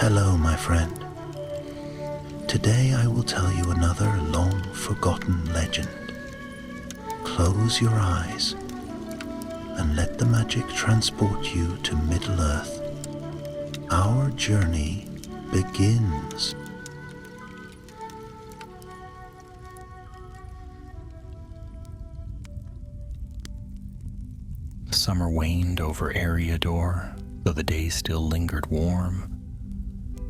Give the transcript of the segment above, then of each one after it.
Hello, my friend. Today I will tell you another long-forgotten legend. Close your eyes and let the magic transport you to Middle-earth. Our journey begins. The summer waned over Eriador, though the days still lingered warm,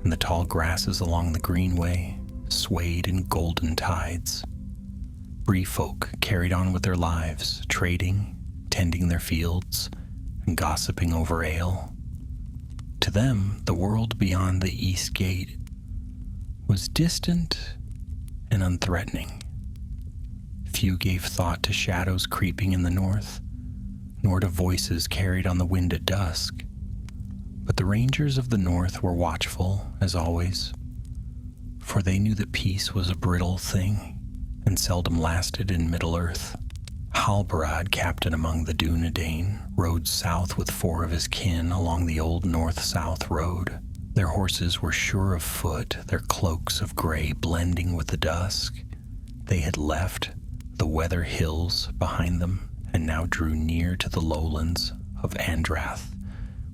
and the tall grasses along the greenway swayed in golden tides. Bree folk carried on with their lives, trading, tending their fields, and gossiping over ale. To them, the world beyond the East Gate was distant and unthreatening. Few gave thought to shadows creeping in the north, nor to voices carried on the wind at dusk. But the rangers of the north were watchful, as always, for they knew that peace was a brittle thing and seldom lasted in Middle-earth. Halbarad, captain among the Dunedain, rode south with 4 of his kin along the old north-south road. Their horses were sure of foot, their cloaks of gray blending with the dusk. They had left the weather hills behind them and now drew near to the lowlands of Andrath,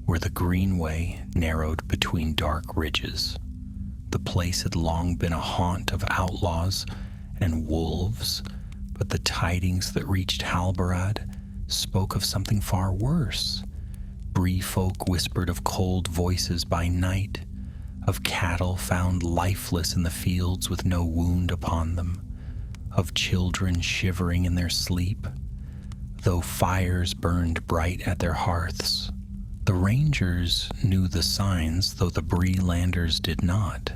where the greenway narrowed between dark ridges. The place had long been a haunt of outlaws and wolves, but the tidings that reached Halbarad spoke of something far worse. Bree folk whispered of cold voices by night, of cattle found lifeless in the fields with no wound upon them, of children shivering in their sleep, though fires burned bright at their hearths. The rangers knew the signs, though the Bree-landers did not.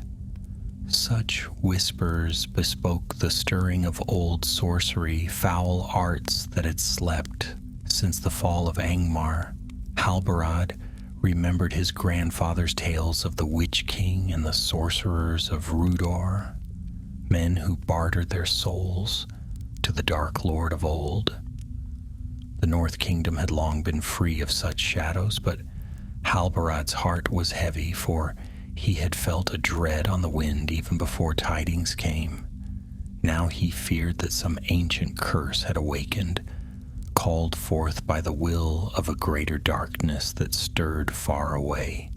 Such whispers bespoke the stirring of old sorcery, foul arts that had slept since the fall of Angmar. Halbarad remembered his grandfather's tales of the Witch King and the sorcerers of Rudor, men who bartered their souls to the Dark Lord of old. The North Kingdom had long been free of such shadows, but Halbarad's heart was heavy, for he had felt a dread on the wind even before tidings came. Now he feared that some ancient curse had awakened, called forth by the will of a greater darkness that stirred far away.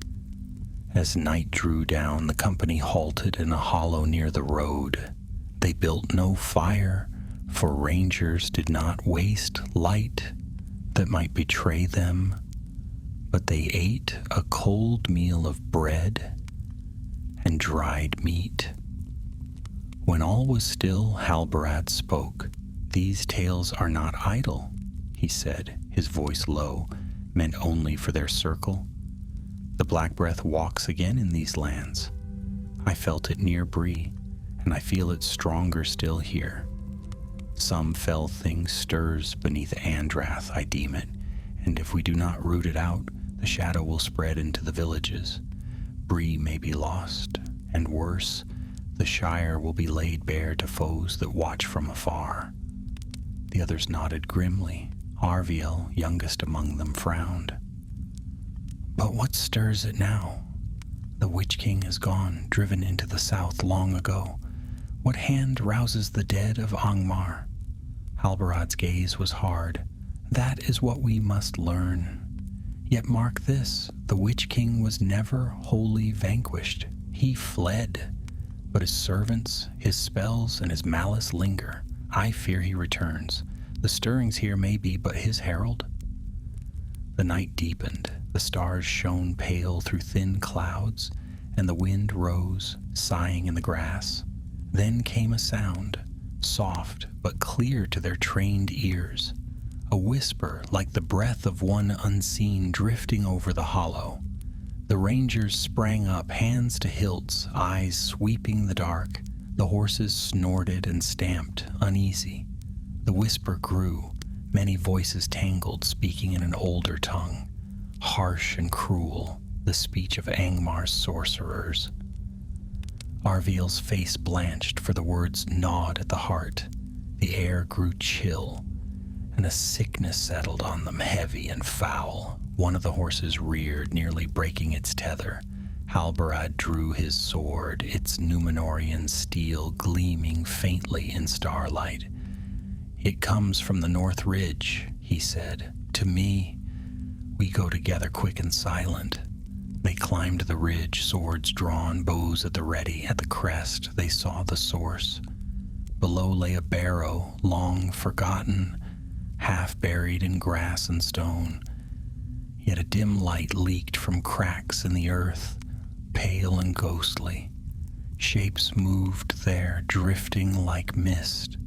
As night drew down, the company halted in a hollow near the road. They built no fire, for rangers did not waste light that might betray them, but they ate a cold meal of bread and dried meat. When all was still, Halbarad spoke. "These tales are not idle," he said, his voice low, meant only for their circle. "The Black Breath walks again in these lands. I felt it near Bree, and I feel it stronger still here. Some fell thing stirs beneath Andrath, I deem it, and if we do not root it out, the shadow will spread into the villages. Bree may be lost, and worse, the Shire will be laid bare to foes that watch from afar." The others nodded grimly. Arviel, youngest among them, frowned. "But what stirs it now? The Witch King is gone, driven into the south long ago. What hand rouses the dead of Angmar?" Halbarad's gaze was hard. "That is what we must learn. Yet mark this, the Witch King was never wholly vanquished. He fled, but his servants, his spells, and his malice linger. I fear he returns. The stirrings here may be but his herald." The night deepened. The stars shone pale through thin clouds, and the wind rose, sighing in the grass. Then came a sound, soft but clear to their trained ears, a whisper like the breath of one unseen drifting over the hollow. The rangers sprang up, hands to hilts, eyes sweeping the dark. The horses snorted and stamped, uneasy. The whisper grew, many voices tangled, speaking in an older tongue, harsh and cruel, the speech of Angmar's sorcerers. Arviel's face blanched, for the words gnawed at the heart. The air grew chill, and a sickness settled on them, heavy and foul. One of the horses reared, nearly breaking its tether. Halbarad drew his sword, its Númenórean steel gleaming faintly in starlight. "It comes from the North Ridge," he said. "To me, we go together quick and silent." They climbed the ridge, swords drawn, bows at the ready. At the crest, they saw the source. Below lay a barrow, long forgotten, half buried in grass and stone. Yet a dim light leaked from cracks in the earth, pale and ghostly. Shapes moved there, drifting like mist.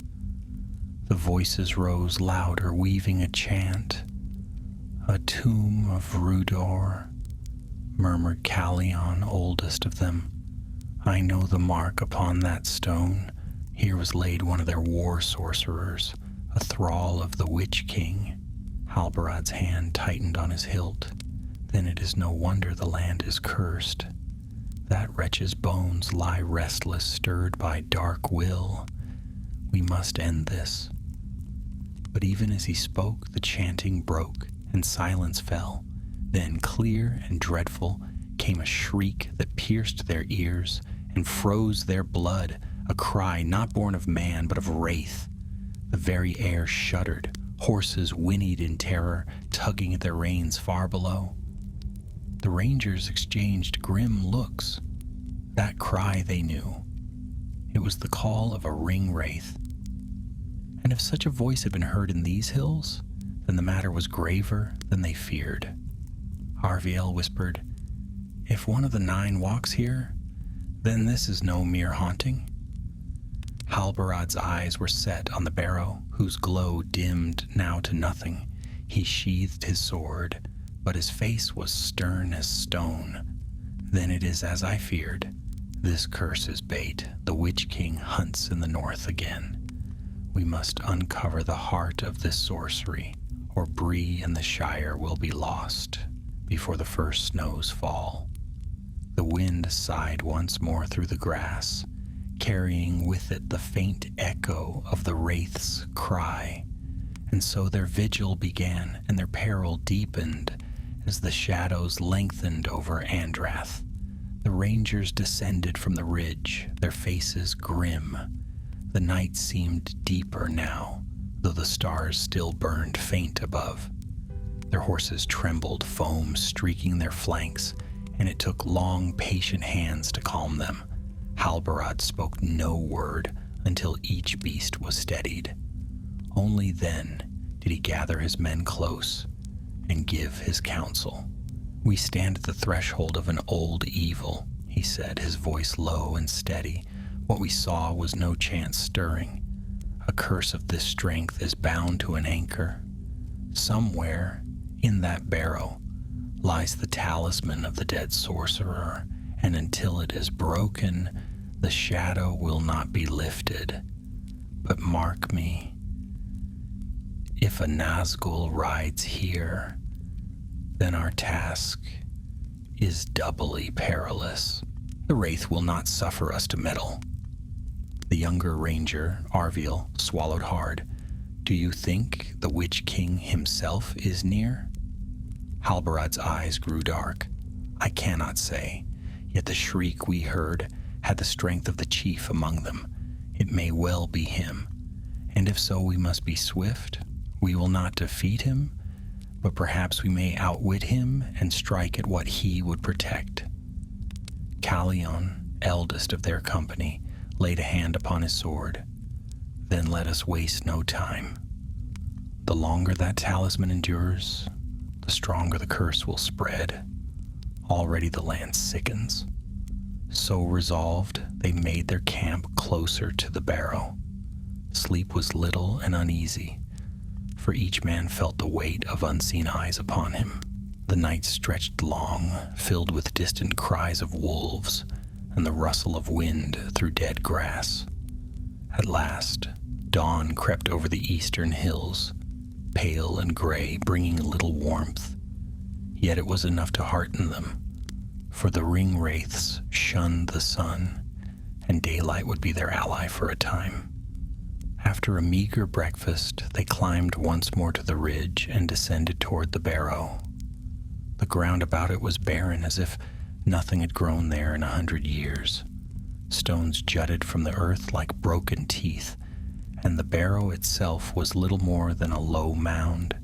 The voices rose louder, weaving a chant. "A tomb of Rudor," murmured Callion, oldest of them. "I know the mark upon that stone. Here was laid one of their war sorcerers, a thrall of the Witch King." Halbarad's hand tightened on his hilt. "Then it is no wonder the land is cursed. That wretch's bones lie restless, stirred by dark will. We must end this." But even as he spoke, the chanting broke, and silence fell. Then, clear and dreadful, came a shriek that pierced their ears and froze their blood, a cry not born of man but of wraith. The very air shuddered. Horses whinnied in terror, tugging at their reins far below. The rangers exchanged grim looks. That cry they knew. It was the call of a ring wraith. And if such a voice had been heard in these hills, then the matter was graver than they feared. Arviel whispered, "If one of the 9 walks here, then this is no mere haunting." Halbarad's eyes were set on the barrow, whose glow dimmed now to nothing. He sheathed his sword, but his face was stern as stone. "Then it is as I feared. This curse is bait. The Witch King hunts in the north again. We must uncover the heart of this sorcery, or Bree and the Shire will be lost before the first snows fall." The wind sighed once more through the grass, carrying with it the faint echo of the wraith's cry. And so their vigil began, and their peril deepened as the shadows lengthened over Andrath. The rangers descended from the ridge, their faces grim. The night seemed deeper now, though the stars still burned faint above. Their horses trembled, foam streaking their flanks, and it took long, patient hands to calm them. Halbarad spoke no word until each beast was steadied. Only then did he gather his men close and give his counsel. "We stand at the threshold of an old evil," he said, his voice low and steady. "What we saw was no chance stirring. A curse of this strength is bound to an anchor. Somewhere in that barrow lies the talisman of the dead sorcerer, and until it is broken, the shadow will not be lifted. But mark me, if a Nazgûl rides here, then our task is doubly perilous. The wraith will not suffer us to meddle." The younger ranger, Arviel, swallowed hard. "Do you think the Witch King himself is near?" Halbarad's eyes grew dark. "I cannot say, yet the shriek we heard had the strength of the chief among them. It may well be him, and if so, we must be swift. We will not defeat him, but perhaps we may outwit him and strike at what he would protect." Callion, eldest of their company, laid a hand upon his sword. "Then let us waste no time. The longer that talisman endures, the stronger the curse will spread. Already the land sickens." So resolved, they made their camp closer to the barrow. Sleep was little and uneasy, for each man felt the weight of unseen eyes upon him. The night stretched long, filled with distant cries of wolves and the rustle of wind through dead grass. At last, dawn crept over the eastern hills, pale and gray, bringing little warmth. Yet it was enough to hearten them, for the ring wraiths shunned the sun, and daylight would be their ally for a time. After a meager breakfast, they climbed once more to the ridge and descended toward the barrow. The ground about it was barren, as if Nothing had grown there in 100 years. Stones jutted from the earth like broken teeth, and the barrow itself was little more than a low mound,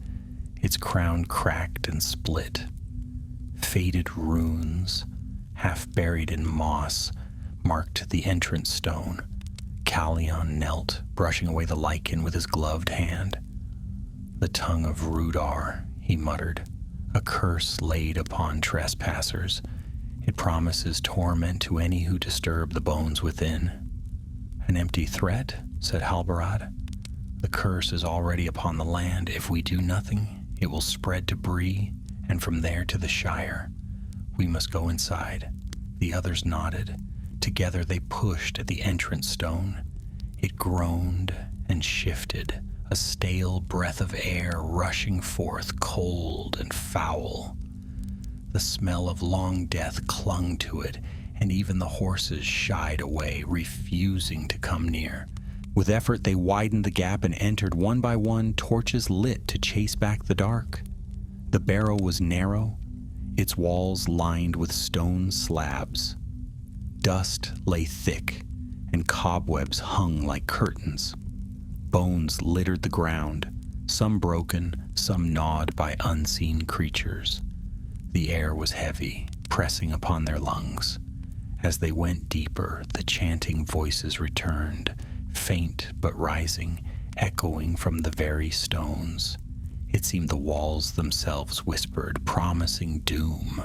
its crown cracked and split. Faded runes, half buried in moss, marked the entrance stone. Callion knelt, brushing away the lichen with his gloved hand. "The tongue of Rudar," he muttered, "a curse laid upon trespassers. It promises torment to any who disturb the bones within." "An empty threat," said Halbarad. "The curse is already upon the land. If we do nothing, it will spread to Bree, and from there to the Shire. We must go inside." The others nodded. Together they pushed at the entrance stone. It groaned and shifted, a stale breath of air rushing forth, cold and foul. The smell of long death clung to it, and even the horses shied away, refusing to come near. With effort, they widened the gap and entered one by one, torches lit to chase back the dark. The barrow was narrow, its walls lined with stone slabs. Dust lay thick, and cobwebs hung like curtains. Bones littered the ground, some broken, some gnawed by unseen creatures. The air was heavy, pressing upon their lungs. As they went deeper, the chanting voices returned, faint but rising, echoing from the very stones. It seemed the walls themselves whispered, promising doom.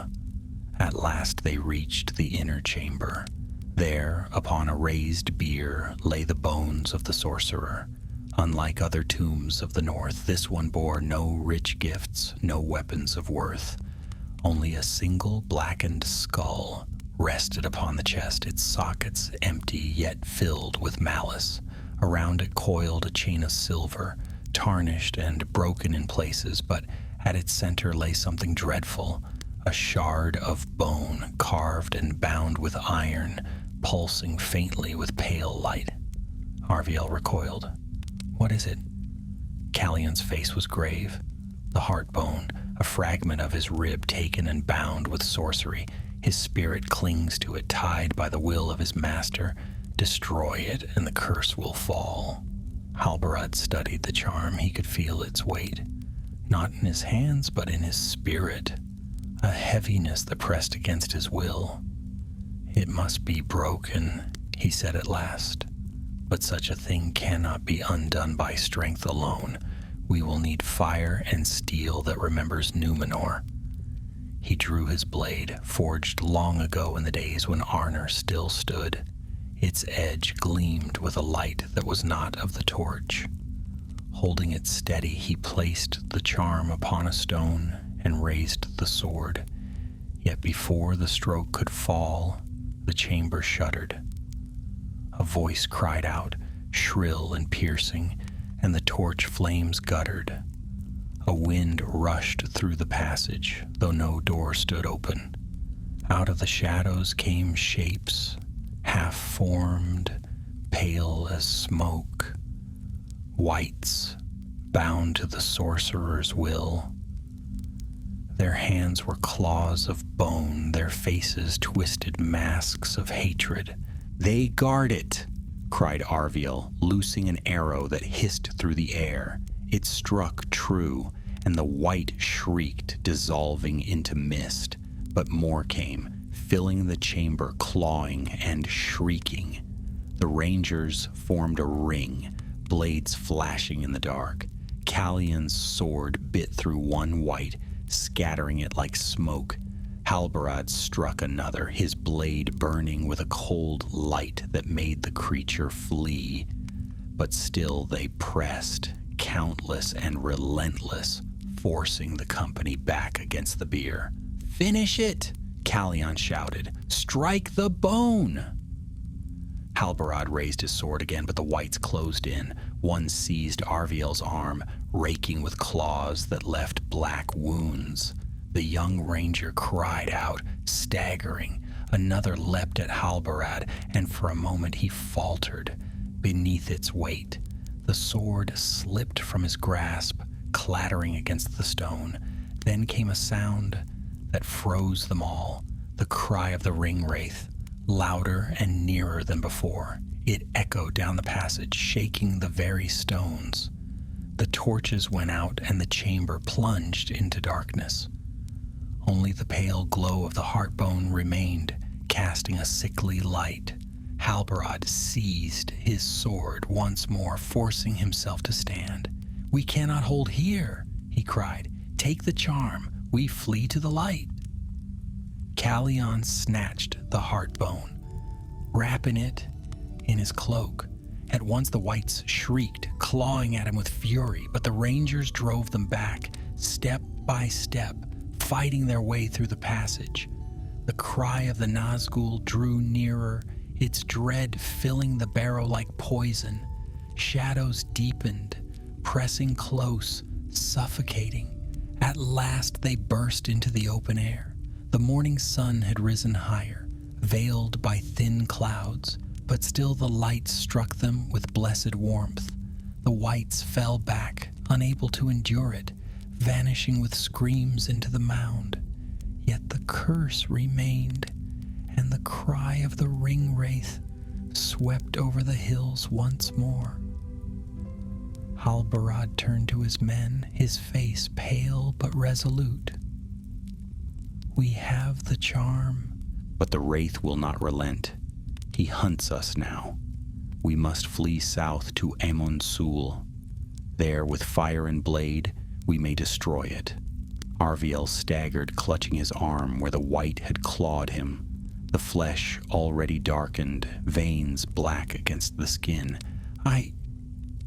At last they reached the inner chamber. There, upon a raised bier, lay the bones of the sorcerer. Unlike other tombs of the north, this one bore no rich gifts, no weapons of worth. Only a single blackened skull rested upon the chest, its sockets empty yet filled with malice. Around it coiled a chain of silver, tarnished and broken in places, but at its center lay something dreadful, a shard of bone carved and bound with iron, pulsing faintly with pale light. Arviel recoiled. "What is it?" Callion's face was grave. The heart bone, a fragment of his rib taken and bound with sorcery. His spirit clings to it, tied by the will of his master. Destroy it, and the curse will fall. Halbarad studied the charm. He could feel its weight, not in his hands, but in his spirit, a heaviness that pressed against his will. "It must be broken," he said at last. "But such a thing cannot be undone by strength alone. We will need fire and steel that remembers Numenor." He drew his blade, forged long ago in the days when Arnor still stood. Its edge gleamed with a light that was not of the torch. Holding it steady, he placed the charm upon a stone and raised the sword. Yet before the stroke could fall, the chamber shuddered. A voice cried out, shrill and piercing, and the torch flames guttered. A wind rushed through the passage, though no door stood open. Out of the shadows came shapes, half-formed, pale as smoke. Wights, bound to the sorcerer's will. Their hands were claws of bone, their faces twisted masks of hatred. "They guard it!" cried Arviel, loosing an arrow that hissed through the air. It struck true, and the white shrieked, dissolving into mist. But more came, filling the chamber, clawing and shrieking. The rangers formed a ring, blades flashing in the dark. Callion's sword bit through one white, scattering it like smoke. Halbarad struck another, his blade burning with a cold light that made the creature flee. But still they pressed, countless and relentless, forcing the company back against the bier. "Finish it!" Callion shouted. "Strike the bone!" Halbarad raised his sword again, but the wights closed in. One seized Arviel's arm, raking with claws that left black wounds. The young ranger cried out, staggering. Another leapt at Halbarad, and for a moment he faltered beneath its weight. The sword slipped from his grasp, clattering against the stone. Then came a sound that froze them all. The cry of the ring wraith, louder and nearer than before. It echoed down the passage, shaking the very stones. The torches went out and the chamber plunged into darkness. Only the pale glow of the heartbone remained, casting a sickly light. Halbarad seized his sword once more, forcing himself to stand. "We cannot hold here," he cried. "Take the charm. We flee to the light." Callion snatched the heartbone, wrapping it in his cloak. At once the wights shrieked, clawing at him with fury, but the rangers drove them back, step by step, fighting their way through the passage. The cry of the Nazgûl drew nearer, its dread filling the barrow like poison. Shadows deepened, pressing close, suffocating. At last they burst into the open air. The morning sun had risen higher, veiled by thin clouds, but still the light struck them with blessed warmth. The wights fell back, unable to endure it, vanishing with screams into the mound. Yet the curse remained, and the cry of the ring wraith swept over the hills once more. Halbarad turned to his men, his face pale but resolute. "We have the charm." But the wraith will not relent. He hunts us now. We must flee south to Ambience. There, with fire and blade, we may destroy it. Arviel staggered, clutching his arm where the white had clawed him. The flesh already darkened, veins black against the skin.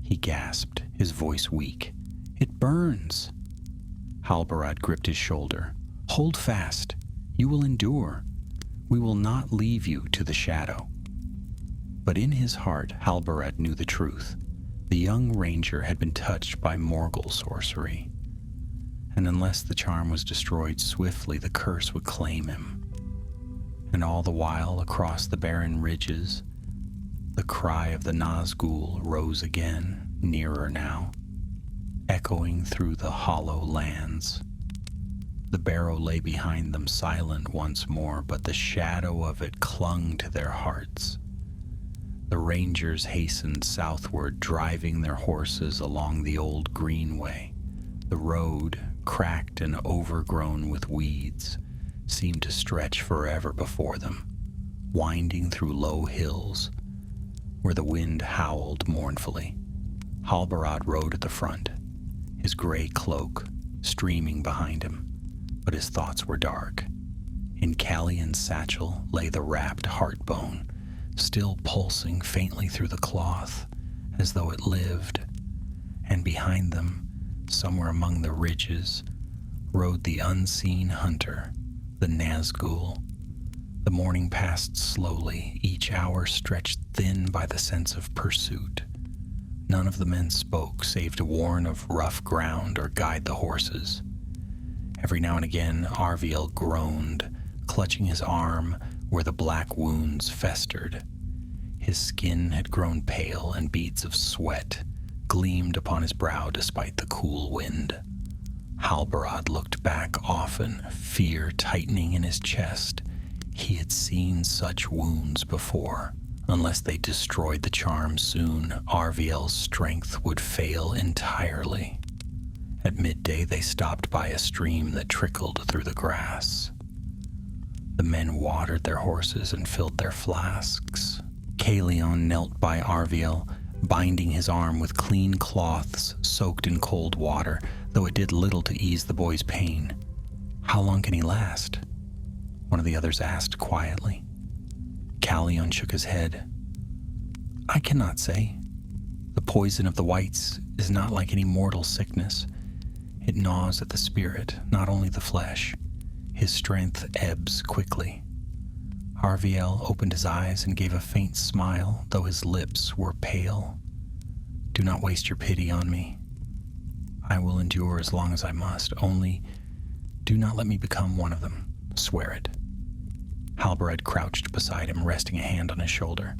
He gasped, his voice weak. "It burns." Halbarad gripped his shoulder. "Hold fast. You will endure. We will not leave you to the shadow." But in his heart, Halbarad knew the truth. The young ranger had been touched by Morgul sorcery, and unless the charm was destroyed swiftly, the curse would claim him. And all the while, across the barren ridges, the cry of the Nazgûl rose again, nearer now, echoing through the hollow lands. The barrow lay behind them, silent once more, but the shadow of it clung to their hearts. The rangers hastened southward, driving their horses along the old greenway. The road, cracked and overgrown with weeds, seemed to stretch forever before them, winding through low hills where the wind howled mournfully. Halbarad rode at the front, his gray cloak streaming behind him, but his thoughts were dark. In Callion's satchel lay the wrapped heartbone, still pulsing faintly through the cloth, as though it lived. And behind them, somewhere among the ridges, rode the unseen hunter, the Nazgûl. The morning passed slowly, each hour stretched thin by the sense of pursuit. None of the men spoke, save to warn of rough ground or guide the horses. Every now and again, Arviel groaned, clutching his arm where the black wounds festered. His skin had grown pale, and beads of sweat gleamed upon his brow despite the cool wind. Halbarad looked back often, fear tightening in his chest. He had seen such wounds before. Unless they destroyed the charm soon, Arviel's strength would fail entirely. At midday, they stopped by a stream that trickled through the grass. The men watered their horses and filled their flasks. Callion knelt by Arviel, binding his arm with clean cloths soaked in cold water, though it did little to ease the boy's pain. "How long can he last?" one of the others asked quietly. Callion shook his head. "I cannot say. The poison of the wights is not like any mortal sickness. It gnaws at the spirit, not only the flesh. His strength ebbs quickly." Arviel opened his eyes and gave a faint smile, though his lips were pale. "Do not waste your pity on me. I will endure as long as I must. Only do not let me become one of them. Swear it." Halbarad crouched beside him, resting a hand on his shoulder.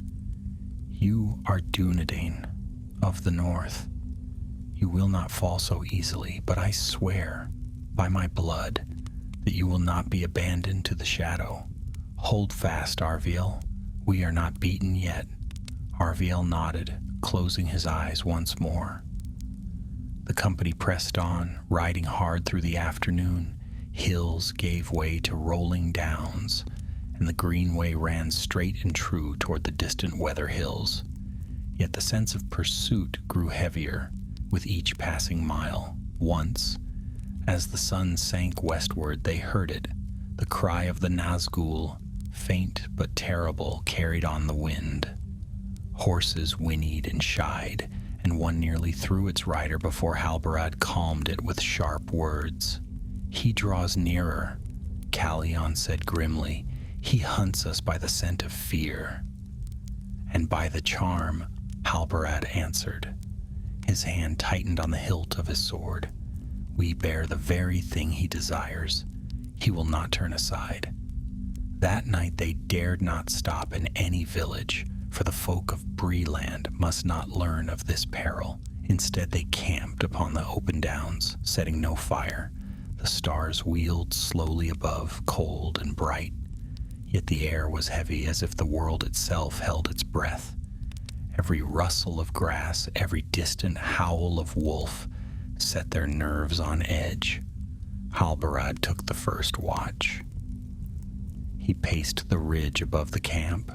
"You are Dunedain of the North. You will not fall so easily, but I swear, by my blood, that you will not be abandoned to the shadow. Hold fast, Arviel. We are not beaten yet. Arviel nodded, closing his eyes once more. The company pressed on, riding hard through the afternoon. Hills gave way to rolling downs, and the greenway ran straight and true toward the distant Weather Hills. Yet the sense of pursuit grew heavier with each passing mile. Once, as the sun sank westward, they heard it, the cry of the Nazgûl, faint but terrible, carried on the wind. Horses whinnied and shied, and one nearly threw its rider before Halbarad calmed it with sharp words. "He draws nearer," Callion said grimly. "He hunts us by the scent of fear." "And by the charm," Halbarad answered. His hand tightened on the hilt of his sword. "We bear the very thing he desires. He will not turn aside." That night they dared not stop in any village, for the folk of Breeland must not learn of this peril. Instead they camped upon the open downs, setting no fire. The stars wheeled slowly above, cold and bright, yet the air was heavy as if the world itself held its breath. Every rustle of grass, every distant howl of wolf set their nerves on edge. Halbarad took the first watch. He paced the ridge above the camp,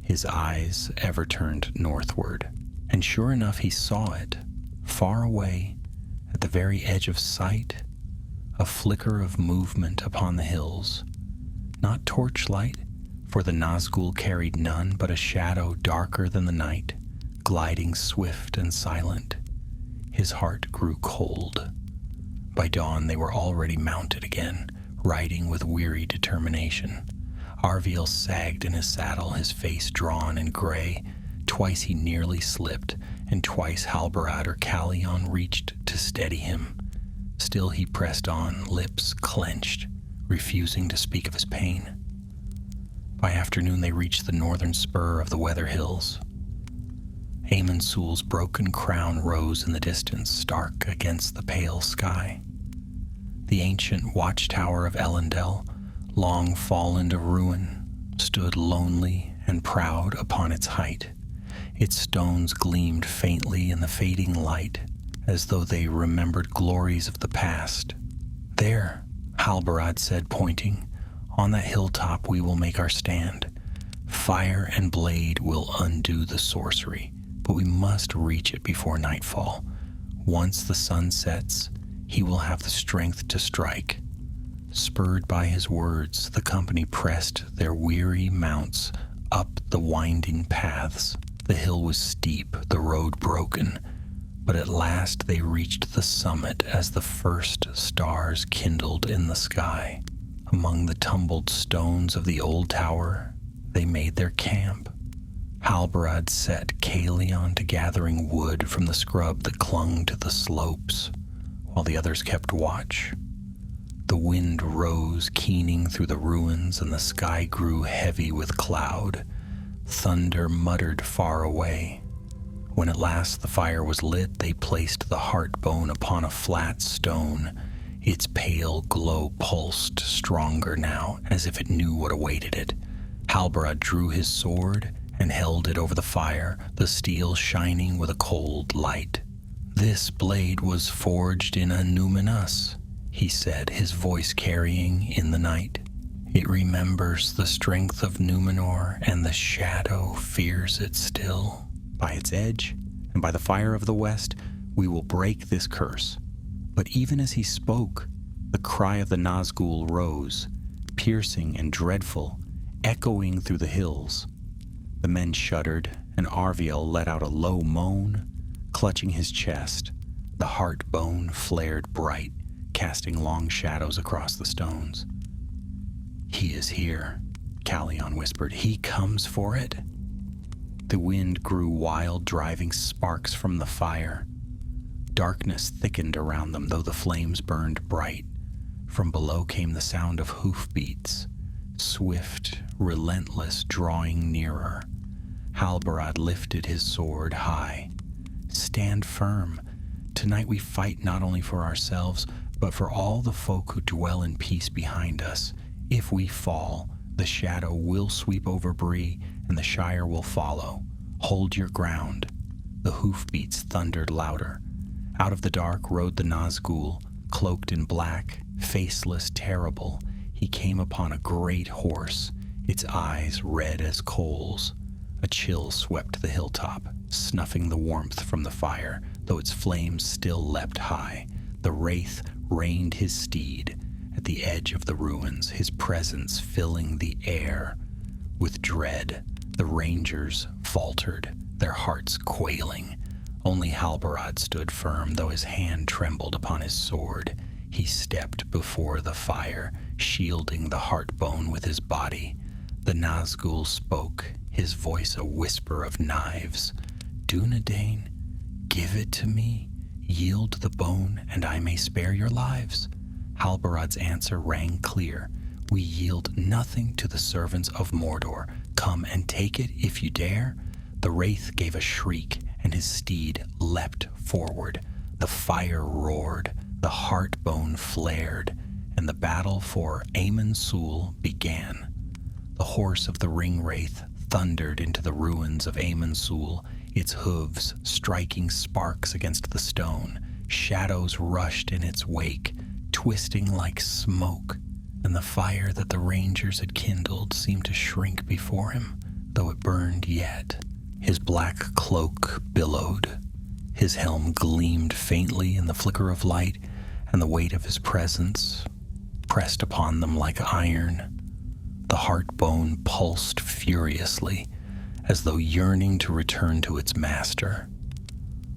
his eyes ever turned northward, and sure enough he saw it, far away, at the very edge of sight, a flicker of movement upon the hills. Not torchlight, for the Nazgûl carried none, but a shadow darker than the night, gliding swift and silent. His heart grew cold. By dawn they were already mounted again, riding with weary determination. Arviel sagged in his saddle, his face drawn and gray. Twice he nearly slipped, and twice Halbarad or Callion reached to steady him. Still he pressed on, lips clenched, refusing to speak of his pain. By afternoon they reached the northern spur of the Weather Hills. Amon-Sul's broken crown rose in the distance, stark against the pale sky. The ancient watchtower of Elendel, long fallen to ruin, stood lonely and proud upon its height. Its stones gleamed faintly in the fading light, as though they remembered glories of the past. "There," Halbarad said, pointing, "on that hilltop we will make our stand. Fire and blade will undo the sorcery, but we must reach it before nightfall. Once the sun sets, he will have the strength to strike." Spurred by his words, the company pressed their weary mounts up the winding paths. The hill was steep, the road broken, but at last they reached the summit as the first stars kindled in the sky. Among the tumbled stones of the old tower, they made their camp. Halbarad set Callion to gathering wood from the scrub that clung to the slopes, while the others kept watch. The wind rose, keening through the ruins, and the sky grew heavy with cloud. Thunder muttered far away. When at last the fire was lit, they placed the heart-bone upon a flat stone. Its pale glow pulsed stronger now, as if it knew what awaited it. Halbarad drew his sword and held it over the fire, the steel shining with a cold light. "This blade was forged in Numenus," he said, his voice carrying in the night. "It remembers the strength of Numenor, and the shadow fears it still. By its edge, and by the fire of the west, we will break this curse." But even as he spoke, the cry of the Nazgûl rose, piercing and dreadful, echoing through the hills. The men shuddered, and Arviel let out a low moan, clutching his chest. The heart bone flared bright, casting long shadows across the stones. "He is here," Callion whispered. "He comes for it." The wind grew wild, driving sparks from the fire. Darkness thickened around them, though the flames burned bright. From below came the sound of hoofbeats, swift, relentless, drawing nearer. Halbarad lifted his sword high. "Stand firm. Tonight we fight not only for ourselves, but for all the folk who dwell in peace behind us. If we fall, The shadow will sweep over Bree, and the Shire will follow. Hold your ground. The hoofbeats thundered louder. Out of the dark rode the Nazgûl, cloaked in black, faceless, terrible. He came upon a great horse, its eyes red as coals. A chill swept the hilltop, snuffing the warmth from the fire, though its flames still leapt high. The wraith reined his steed at the edge of the ruins, his presence filling the air. With dread, the rangers faltered, their hearts quailing. Only Halbarad stood firm, though his hand trembled upon his sword. He stepped before the fire, shielding the heartbone with his body. The Nazgûl spoke, his voice a whisper of knives. "Dunedain, give it to me. Yield the bone, and I may spare your lives." Halbarad's answer rang clear. "We yield nothing to the servants of Mordor. Come and take it if you dare." The wraith gave a shriek, and his steed leapt forward. The fire roared, the heartbone flared, and the battle for Amon-Sul began. The horse of the ring-wraith thundered into the ruins of Amon-Sul, its hooves striking sparks against the stone. Shadows rushed in its wake, twisting like smoke, and the fire that the rangers had kindled seemed to shrink before him, though it burned yet. His black cloak billowed. His helm gleamed faintly in the flicker of light, and the weight of his presence pressed upon them like iron. The heartbone pulsed furiously, as though yearning to return to its master.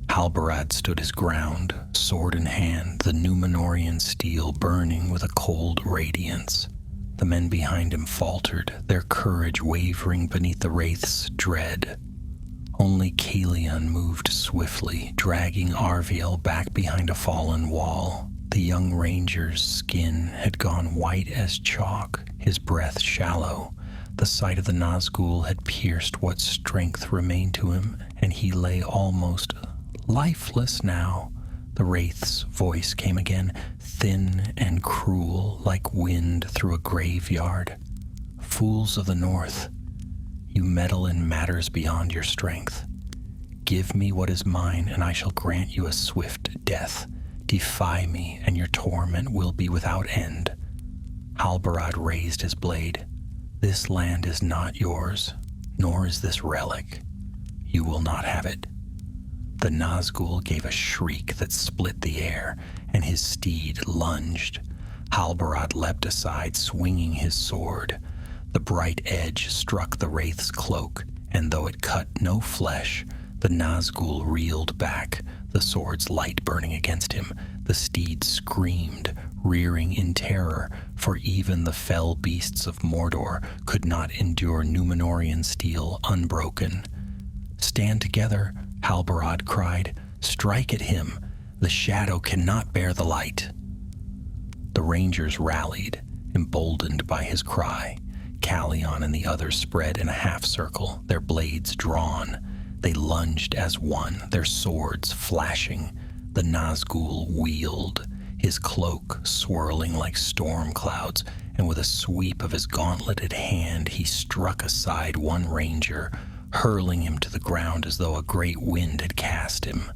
Halbarad stood his ground, sword in hand, the Númenórean steel burning with a cold radiance. The men behind him faltered, their courage wavering beneath the wraith's dread. Only Caelion moved swiftly, dragging Arviel back behind a fallen wall. The young ranger's skin had gone white as chalk, his breath shallow. The sight of the Nazgûl had pierced what strength remained to him, and he lay almost lifeless now. The wraith's voice came again, thin and cruel, like wind through a graveyard. "Fools of the North, you meddle in matters beyond your strength. Give me what is mine, and I shall grant you a swift death. Defy me, and your torment will be without end." Halbarad raised his blade. "This land is not yours, nor is this relic. You will not have it." The Nazgûl gave a shriek that split the air, and his steed lunged. Halbarad leapt aside, swinging his sword. The bright edge struck the wraith's cloak, and though it cut no flesh, the Nazgûl reeled back, the sword's light burning against him. The steed screamed, rearing in terror, for even the fell beasts of Mordor could not endure Númenórean steel unbroken. "Stand together," Halbarad cried. "Strike at him. The shadow cannot bear the light." The rangers rallied, emboldened by his cry. Caelion and the others spread in a half-circle, their blades drawn. They lunged as one, their swords flashing. The Nazgûl wheeled, his cloak swirling like storm clouds, and with a sweep of his gauntleted hand, he struck aside one ranger, hurling him to the ground as though a great wind had cast him.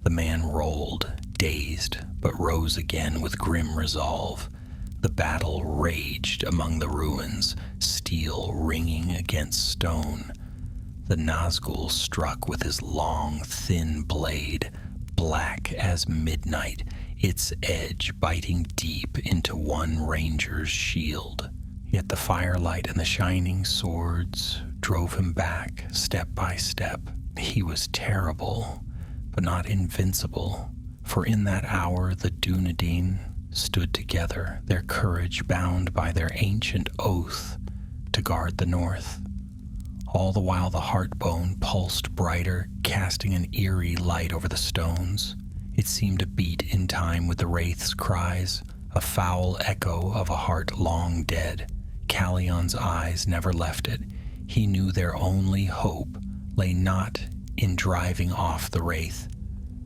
The man rolled, dazed, but rose again with grim resolve. The battle raged among the ruins, steel ringing against stone. The Nazgûl struck with his long, thin blade, black as midnight, its edge biting deep into one ranger's shield. Yet the firelight and the shining swords drove him back, step by step. He was terrible, but not invincible, for in that hour the Dunedain stood together, their courage bound by their ancient oath to guard the north. All the while the heartbone pulsed brighter, casting an eerie light over the stones. It seemed to beat in time with the wraith's cries, a foul echo of a heart long dead. Caelion's eyes never left it. He knew their only hope lay not in driving off the wraith,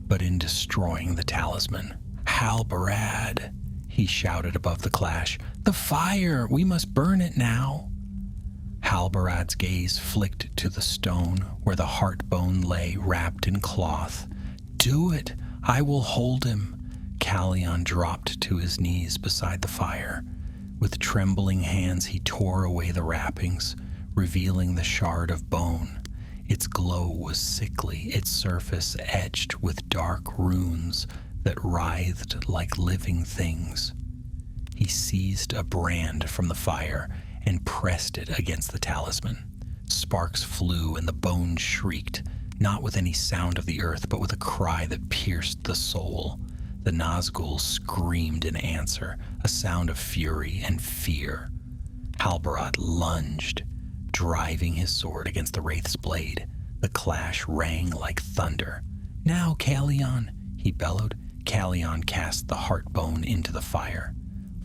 but in destroying the talisman. "Halbarad!" he shouted above the clash. "The fire! We must burn it now!" Halbarad's gaze flicked to the stone where the heart bone lay wrapped in cloth. "Do it! I will hold him!" Callion dropped to his knees beside the fire. With trembling hands he tore away the wrappings, revealing the shard of bone. Its glow was sickly, its surface etched with dark runes that writhed like living things. He seized a brand from the fire and pressed it against the talisman. Sparks flew and the bone shrieked, not with any sound of the earth, but with a cry that pierced the soul. The Nazgûl screamed in answer, a sound of fury and fear. Halbarad lunged, driving his sword against the wraith's blade. The clash rang like thunder. "Now, Callion!" he bellowed. Callion cast the heart bone into the fire.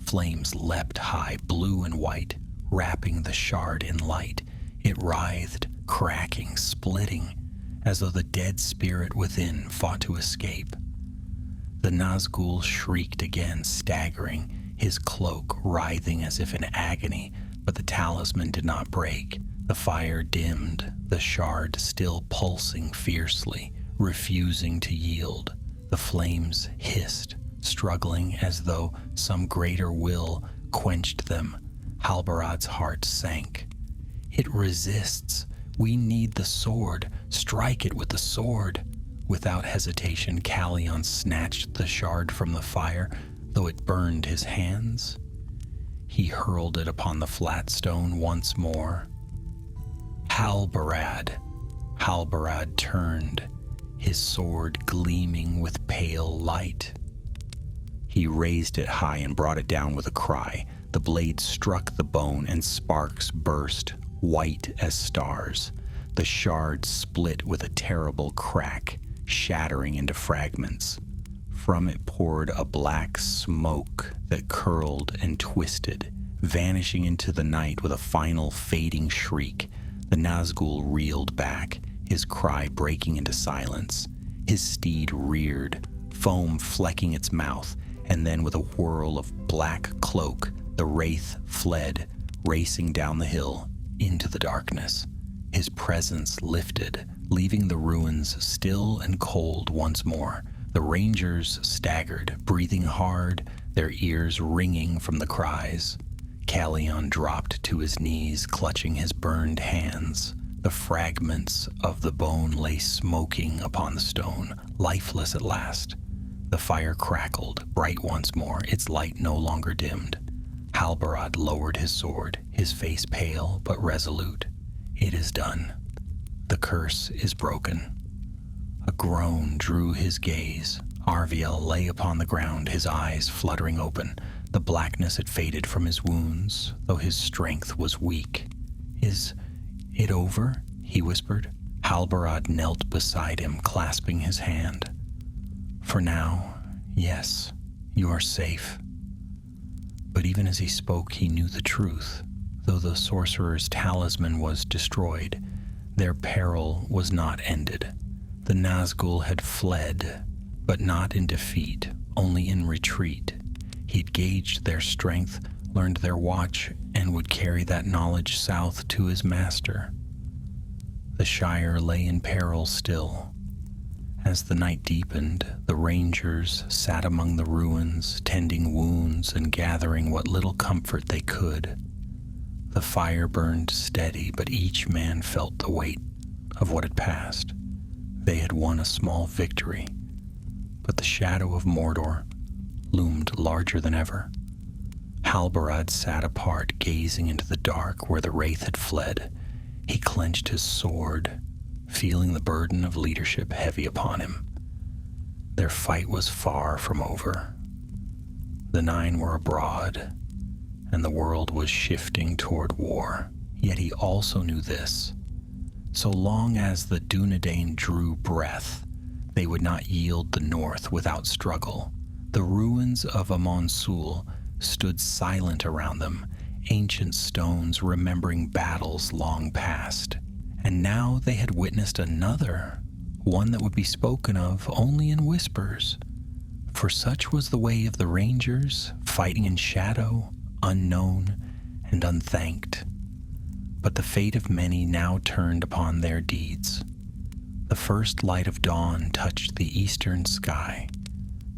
Flames leapt high, blue and white, wrapping the shard in light. It writhed, cracking, splitting, as though the dead spirit within fought to escape. The Nazgûl shrieked again, staggering, his cloak writhing as if in agony, but the talisman did not break. The fire dimmed, the shard still pulsing fiercely, refusing to yield. The flames hissed, struggling as though some greater will quenched them. Halbarad's heart sank. "It resists. We need the sword. Strike it with the sword." Without hesitation, Callion snatched the shard from the fire, though it burned his hands. He hurled it upon the flat stone once more. "Halbarad!" Halbarad turned, his sword gleaming with pale light. He raised it high and brought it down with a cry. The blade struck the bone and sparks burst, white as stars. The shard split with a terrible crack, shattering into fragments. From it poured a black smoke that curled and twisted, vanishing into the night with a final fading shriek. The Nazgûl reeled back, his cry breaking into silence. His steed reared, foam flecking its mouth, and then with a whirl of black cloak, the wraith fled, racing down the hill into the darkness. His presence lifted, leaving the ruins still and cold once more. The rangers staggered, breathing hard, their ears ringing from the cries. Callion dropped to his knees, clutching his burned hands. The fragments of the bone lay smoking upon the stone, lifeless at last. The fire crackled, bright once more, its light no longer dimmed. Halbarad lowered his sword, his face pale but resolute. "It is done. The curse is broken." A groan drew his gaze. Arviel lay upon the ground, his eyes fluttering open. The blackness had faded from his wounds, though his strength was weak. "Is it over?" he whispered. Halbarad knelt beside him, clasping his hand. "For now, yes, you are safe." But even as he spoke, he knew the truth. Though the sorcerer's talisman was destroyed, their peril was not ended. The Nazgûl had fled, but not in defeat, only in retreat. He'd gauged their strength, learned their watch, and would carry that knowledge south to his master. The Shire lay in peril still. As the night deepened, the rangers sat among the ruins, tending wounds and gathering what little comfort they could. The fire burned steady, but each man felt the weight of what had passed. They had won a small victory, but the shadow of Mordor loomed larger than ever. Halbarad sat apart, gazing into the dark where the wraith had fled. He clenched his sword, feeling the burden of leadership heavy upon him. Their fight was far from over. The Nine were abroad, and the world was shifting toward war. Yet he also knew this. So long as the Dunedain drew breath, they would not yield the north without struggle. The ruins of Ambience stood silent around them, ancient stones remembering battles long past. And now they had witnessed another, one that would be spoken of only in whispers. For such was the way of the Rangers, fighting in shadow, unknown and unthanked. But the fate of many now turned upon their deeds. The first light of dawn touched the eastern sky.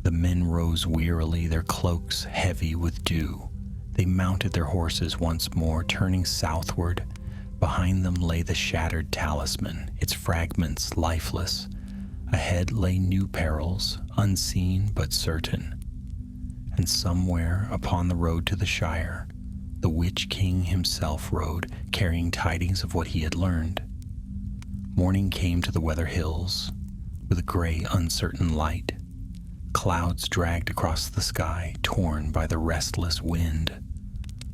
The men rose wearily, their cloaks heavy with dew. They mounted their horses once more, turning southward. Behind them lay the shattered talisman, its fragments lifeless. Ahead lay new perils, unseen but certain. And somewhere upon the road to the Shire, the Witch King himself rode, carrying tidings of what he had learned. Morning came to the Weather Hills with a gray, uncertain light. Clouds dragged across the sky, torn by the restless wind.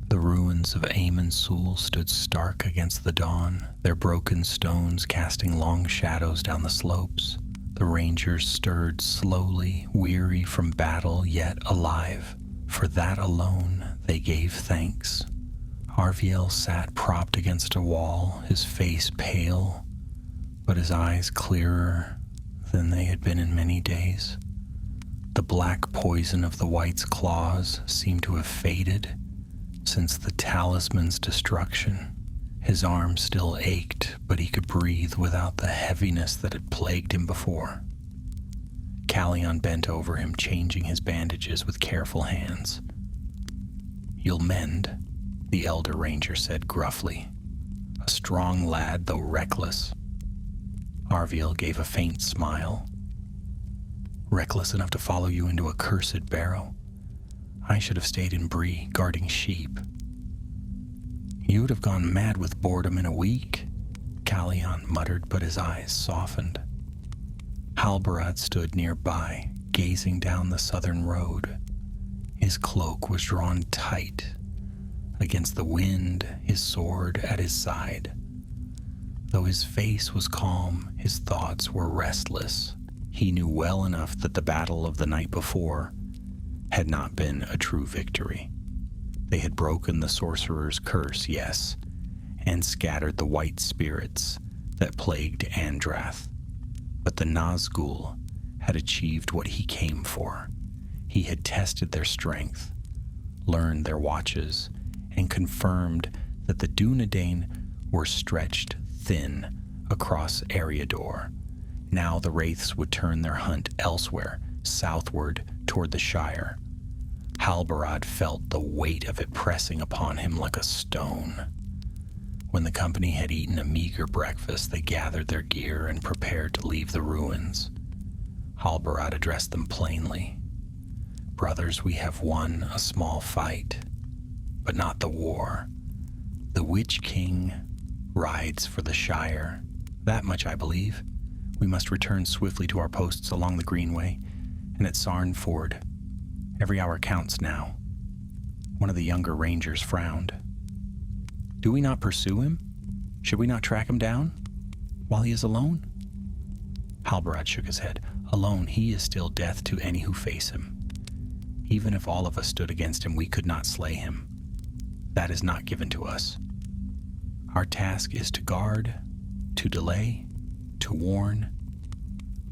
The ruins of Amon-Sul stood stark against the dawn, their broken stones casting long shadows down the slopes. The rangers stirred slowly, weary from battle, yet alive. For that alone they gave thanks. Arviel sat propped against a wall, his face pale, but his eyes clearer than they had been in many days. The black poison of the White's claws seemed to have faded since the talisman's destruction. His arm still ached, but he could breathe without the heaviness that had plagued him before. Callion bent over him, changing his bandages with careful hands. "You'll mend," the elder ranger said gruffly. A strong lad, though reckless. Arviel gave a faint smile. "Reckless enough to follow you into a cursed barrow? I should have stayed in Bree, guarding sheep." "You would have gone mad with boredom in a week," Callion muttered, but his eyes softened. Halbarad stood nearby, gazing down the southern road. His cloak was drawn tight against the wind, his sword at his side. Though his face was calm, his thoughts were restless. He knew well enough that the battle of the night before had not been a true victory. They had broken the sorcerer's curse, yes, and scattered the white spirits that plagued Andrath. But the Nazgûl had achieved what he came for. He had tested their strength, learned their watches, and confirmed that the Dunedain were stretched thin across Eriador. Now the wraiths would turn their hunt elsewhere, southward toward the Shire. Halbarad felt the weight of it pressing upon him like a stone. When the company had eaten a meager breakfast, they gathered their gear and prepared to leave the ruins. Halbarad addressed them plainly. "Brothers, we have won a small fight, but not the war. The Witch King rides for the Shire. That much I believe. We must return swiftly to our posts along the Greenway and at Sarn Ford. Every hour counts now." One of the younger rangers frowned. "Do we not pursue him? Should we not track him down while he is alone?" Halbarad shook his head. "Alone, he is still death to any who face him. Even if all of us stood against him, we could not slay him. That is not given to us. Our task is to guard, to delay, to warn.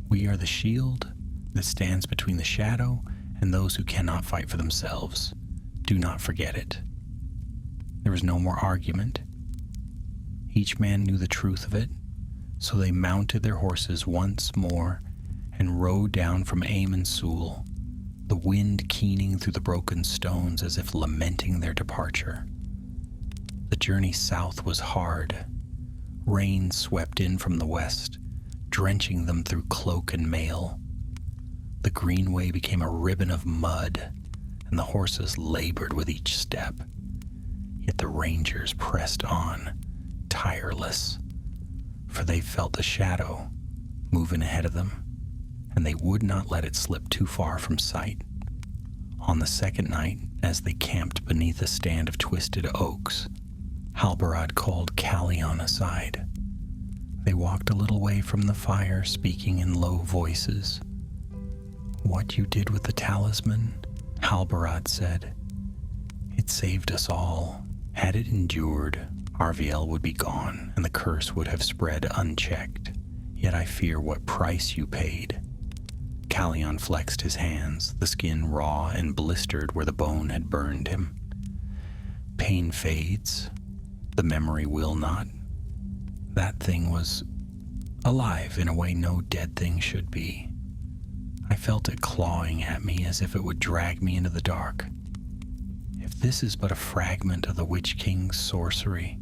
We are the shield that stands between the shadow and those who cannot fight for themselves. Do not forget it." There was no more argument. Each man knew the truth of it, so they mounted their horses once more and rode down from Amon-Sul, the wind keening through the broken stones as if lamenting their departure. The journey south was hard. Rain swept in from the west, drenching them through cloak and mail. The Greenway became a ribbon of mud, and the horses labored with each step. Yet the rangers pressed on, tireless, for they felt the shadow moving ahead of them, and they would not let it slip too far from sight. On the second night, as they camped beneath a stand of twisted oaks, Halbarad called Callion aside. They walked a little way from the fire, speaking in low voices. "What you did with the talisman," Halbarad said, "it saved us all. Had it endured, Arviel would be gone, and the curse would have spread unchecked. Yet I fear what price you paid." Callion flexed his hands, the skin raw and blistered where the bone had burned him. "Pain fades, The memory will not. That thing was alive in a way no dead thing should be. I felt it clawing at me as if it would drag me into the dark. If this is but a fragment of the Witch King's sorcery,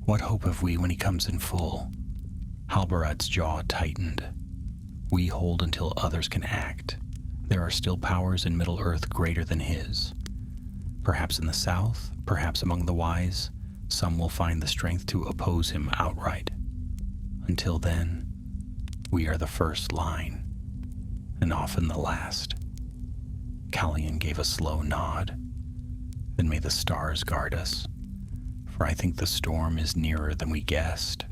what hope have we when he comes in full? Halbarad's jaw tightened. We hold until others can act. There are still powers in Middle-earth greater than his. Perhaps in the south, perhaps among the wise, some will find the strength to oppose him outright. Until then, we are the first line, and often the last. Callian gave a slow nod. Then may the stars guard us, for I think the storm is nearer than we guessed.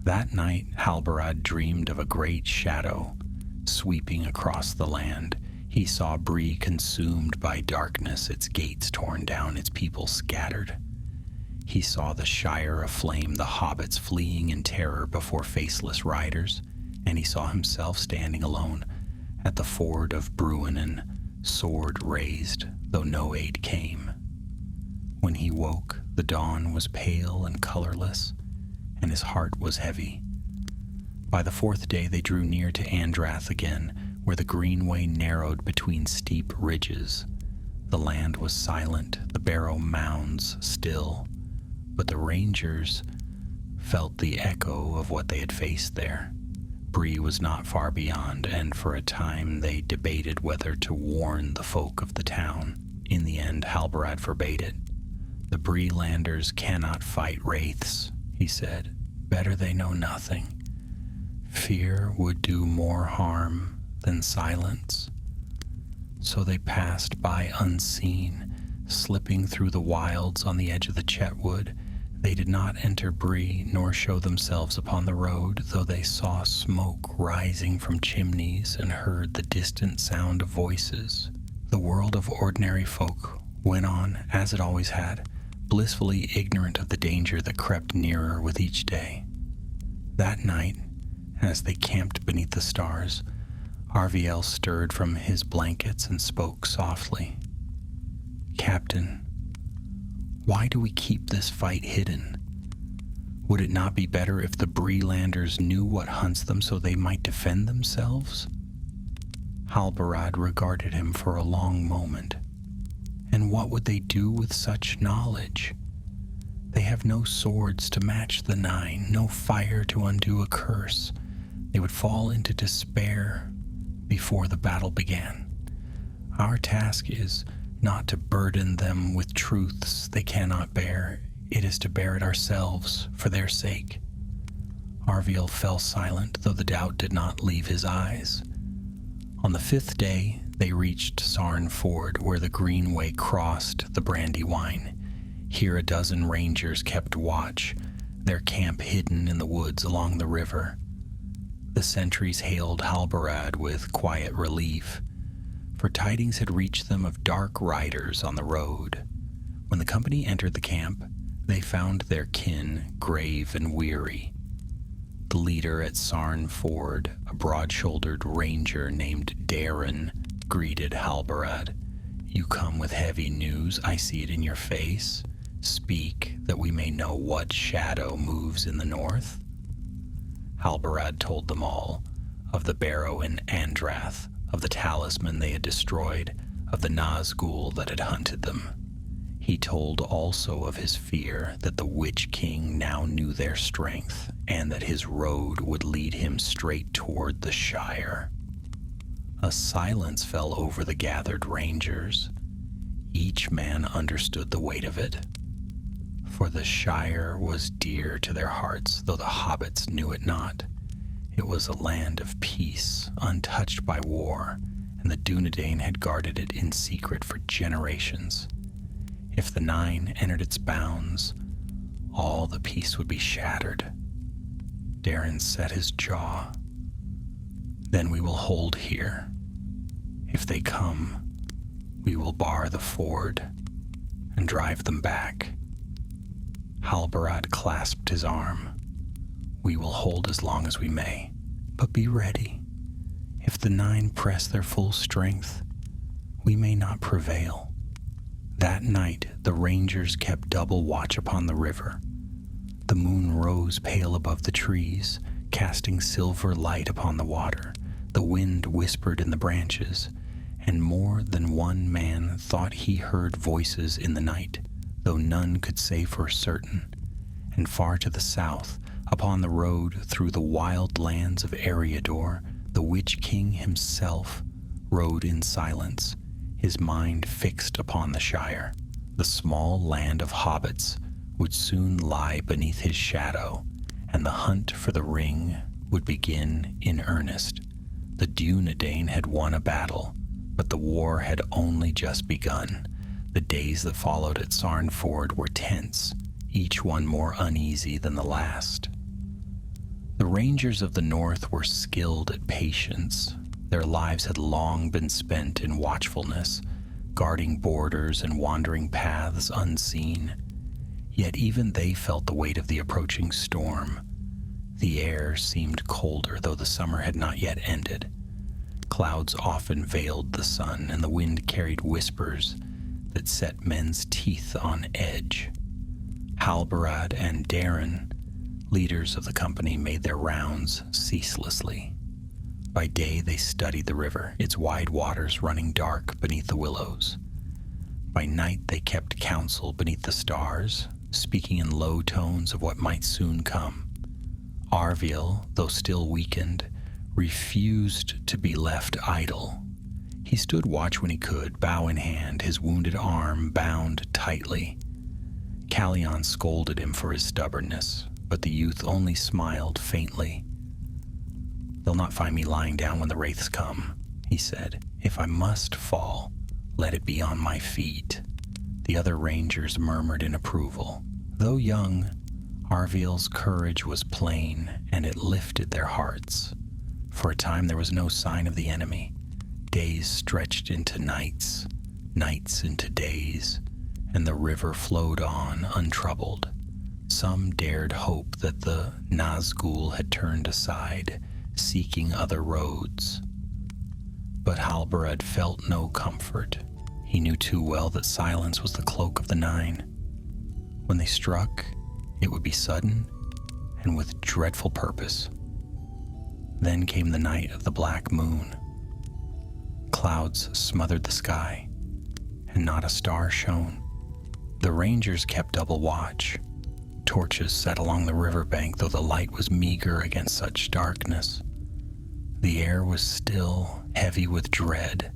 That night, Halbarad dreamed of a great shadow sweeping across the land. He saw Bree consumed by darkness, its gates torn down, its people scattered. He saw the Shire aflame, the hobbits fleeing in terror before faceless riders, and he saw himself standing alone at the ford of Bruinen, sword raised, though no aid came. When he woke, the dawn was pale and colorless, and his heart was heavy. By the fourth day they drew near to Andrath again, where the greenway narrowed between steep ridges. The land was silent, the barrow mounds still, but the rangers felt the echo of what they had faced there. Bree was not far beyond, and for a time they debated whether to warn the folk of the town. In the end, Halbarad forbade it. The Bree-landers cannot fight wraiths, he said. Better they know nothing. Fear would do more harm than silence. So they passed by unseen, slipping through the wilds on the edge of the Chetwood. They did not enter Bree, nor show themselves upon the road, though they saw smoke rising from chimneys and heard the distant sound of voices. The world of ordinary folk went on, as it always had, blissfully ignorant of the danger that crept nearer with each day. That night, as they camped beneath the stars, Arviel stirred from his blankets and spoke softly. "Captain, why do we keep this fight hidden? Would it not be better if the Bree-landers knew what hunts them so they might defend themselves?" Halbarad regarded him for a long moment. And what would they do with such knowledge? They have no swords to match the 9, no fire to undo a curse. They would fall into despair before the battle began. Our task is not to burden them with truths they cannot bear. It is to bear it ourselves for their sake. Arviel fell silent, though the doubt did not leave his eyes. On the 5th day, they reached Sarn Ford, where the Greenway crossed the Brandywine. Here a dozen rangers kept watch, their camp hidden in the woods along the river. The sentries hailed Halbarad with quiet relief, for tidings had reached them of dark riders on the road. When the company entered the camp, they found their kin grave and weary. The leader at Sarn Ford, a broad-shouldered ranger named Darren, greeted Halbarad. "You come with heavy news, I see it in your face. Speak, that we may know what shadow moves in the north." Halbarad told them all, of the barrow in Andrath, of the talisman they had destroyed, of the Nazgûl that had hunted them. He told also of his fear that the Witch King now knew their strength, and that his road would lead him straight toward the Shire. A silence fell over the gathered rangers. Each man understood the weight of it. For the Shire was dear to their hearts, though the hobbits knew it not. It was a land of peace, untouched by war, and the Dunedain had guarded it in secret for generations. If the 9 entered its bounds, all the peace would be shattered. Darren set his jaw. "Then we will hold here. If they come, we will bar the ford and drive them back." Halbarad clasped his arm. "We will hold as long as we may, but be ready. If the 9 press their full strength, we may not prevail. That night, the rangers kept double watch upon the river. The moon rose pale above the trees, casting silver light upon the water. The wind whispered in the branches, and more than one man thought he heard voices in the night, though none could say for certain. And far to the south, upon the road through the wild lands of Eriador, the Witch King himself rode in silence, his mind fixed upon the Shire. The small land of hobbits would soon lie beneath his shadow, and the hunt for the ring would begin in earnest. The Dunedain had won a battle, but the war had only just begun. The days that followed at Sarnford were tense, each one more uneasy than the last. The Rangers of the North were skilled at patience. Their lives had long been spent in watchfulness, guarding borders and wandering paths unseen. Yet even they felt the weight of the approaching storm. The air seemed colder, though the summer had not yet ended. Clouds often veiled the sun, and the wind carried whispers that set men's teeth on edge. Halbarad and Darren, leaders of the company, made their rounds ceaselessly. By day they studied the river, its wide waters running dark beneath the willows. By night they kept counsel beneath the stars, speaking in low tones of what might soon come. Arviel, though still weakened, refused to be left idle. He stood watch when he could, bow in hand, his wounded arm bound tightly. Callion scolded him for his stubbornness, but the youth only smiled faintly. "They'll not find me lying down when the wraiths come," he said. "If I must fall, let it be on my feet." The other rangers murmured in approval. Though young, Arviel's courage was plain, and it lifted their hearts. For a time there was no sign of the enemy. Days stretched into nights, nights into days, and the river flowed on untroubled. Some dared hope that the Nazgûl had turned aside, seeking other roads. But Halbarad felt no comfort. He knew too well that silence was the cloak of the Nine. When they struck, it would be sudden and with dreadful purpose. Then came the night of the black moon. Clouds smothered the sky, and not a star shone. The rangers kept double watch. Torches set along the riverbank, though the light was meager against such darkness. The air was still, heavy with dread,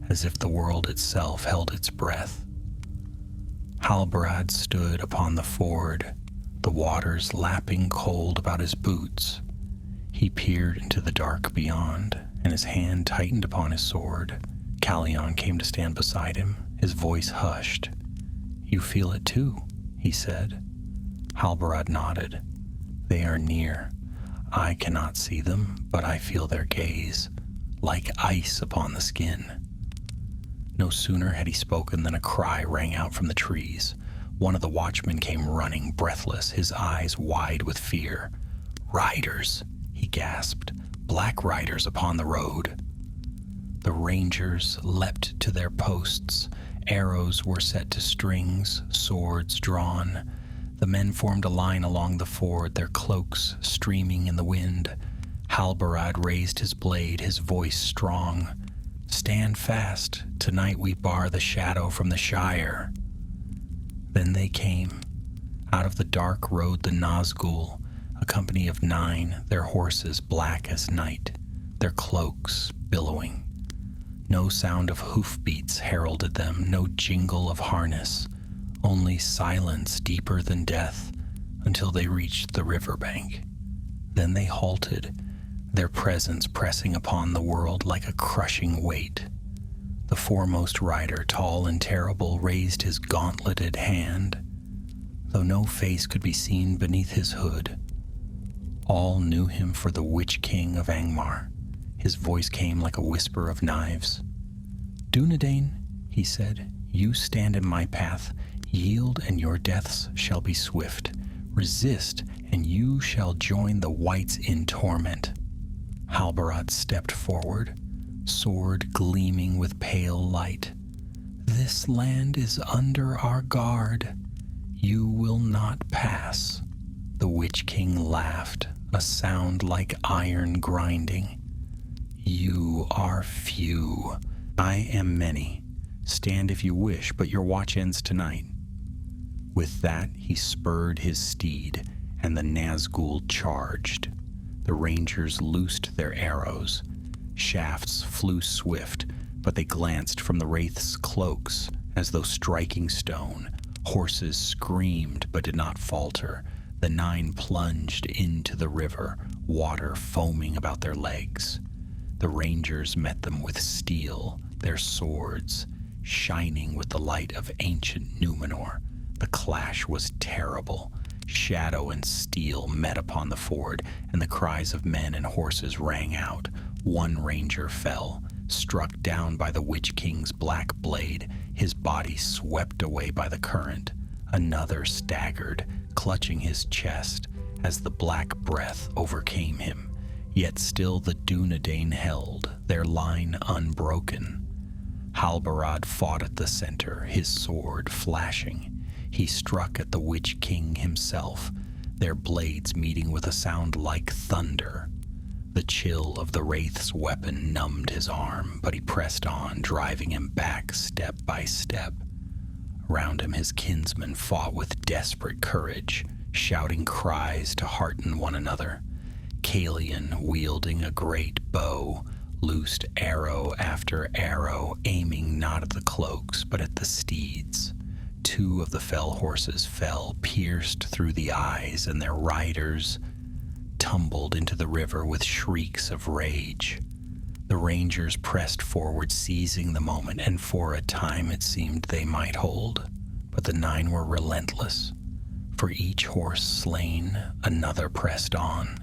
as if the world itself held its breath. Halbarad stood upon the ford, the waters lapping cold about his boots. He peered into the dark beyond, and his hand tightened upon his sword. Callion came to stand beside him, his voice hushed. "You feel it too," he said. Halbarad nodded. "They are near. I cannot see them, but I feel their gaze, like ice upon the skin." No sooner had he spoken than a cry rang out from the trees. One of the watchmen came running, breathless, his eyes wide with fear. "Riders!" he gasped. "Black riders upon the road." The rangers leapt to their posts. Arrows were set to strings, swords drawn. The men formed a line along the ford, their cloaks streaming in the wind. Halbarad raised his blade, his voice strong. "Stand fast. Tonight we bar the shadow from the Shire." Then they came. Out of the dark rode the Nazgûl, a company of 9, their horses black as night, their cloaks billowing. No sound of hoofbeats heralded them, no jingle of harness, only silence deeper than death until they reached the riverbank. Then they halted, their presence pressing upon the world like a crushing weight. The foremost rider, tall and terrible, raised his gauntleted hand, though no face could be seen beneath his hood. All knew him for the Witch King of Angmar. His voice came like a whisper of knives. "Dunedain," he said, "you stand in my path. Yield, and your deaths shall be swift. Resist, and you shall join the whites in torment." Halbarad stepped forward, sword gleaming with pale light. This land is under our guard. You will not pass." The Witch King laughed, a sound like iron grinding. "You are few. I am many. Stand if you wish, but your watch ends tonight." With that, he spurred his steed, and the Nazgûl charged. The rangers loosed their arrows. Shafts flew swift, but they glanced from the wraiths' cloaks as though striking stone. Horses screamed but did not falter. The 9 plunged into the river, water foaming about their legs. The rangers met them with steel, their swords shining with the light of ancient Numenor. The clash was terrible. Shadow and steel met upon the ford, and the cries of men and horses rang out. One ranger fell, struck down by the Witch King's black blade, his body swept away by the current. Another staggered, clutching his chest as the black breath overcame him. Yet still the Dunedain held, their line unbroken. Halbarad fought at the center, his sword flashing. He struck at the Witch King himself, their blades meeting with a sound like thunder. The chill of the wraith's weapon numbed his arm, but he pressed on, driving him back step by step. Around him his kinsmen fought with desperate courage, shouting cries to hearten one another. Kalian, wielding a great bow, loosed arrow after arrow, aiming not at the cloaks, but at the steeds. 2 of the fell horses fell, pierced through the eyes, and their riders tumbled into the river with shrieks of rage. The rangers pressed forward, seizing the moment, and for a time it seemed they might hold. But the 9 were relentless. For each horse slain, another pressed on.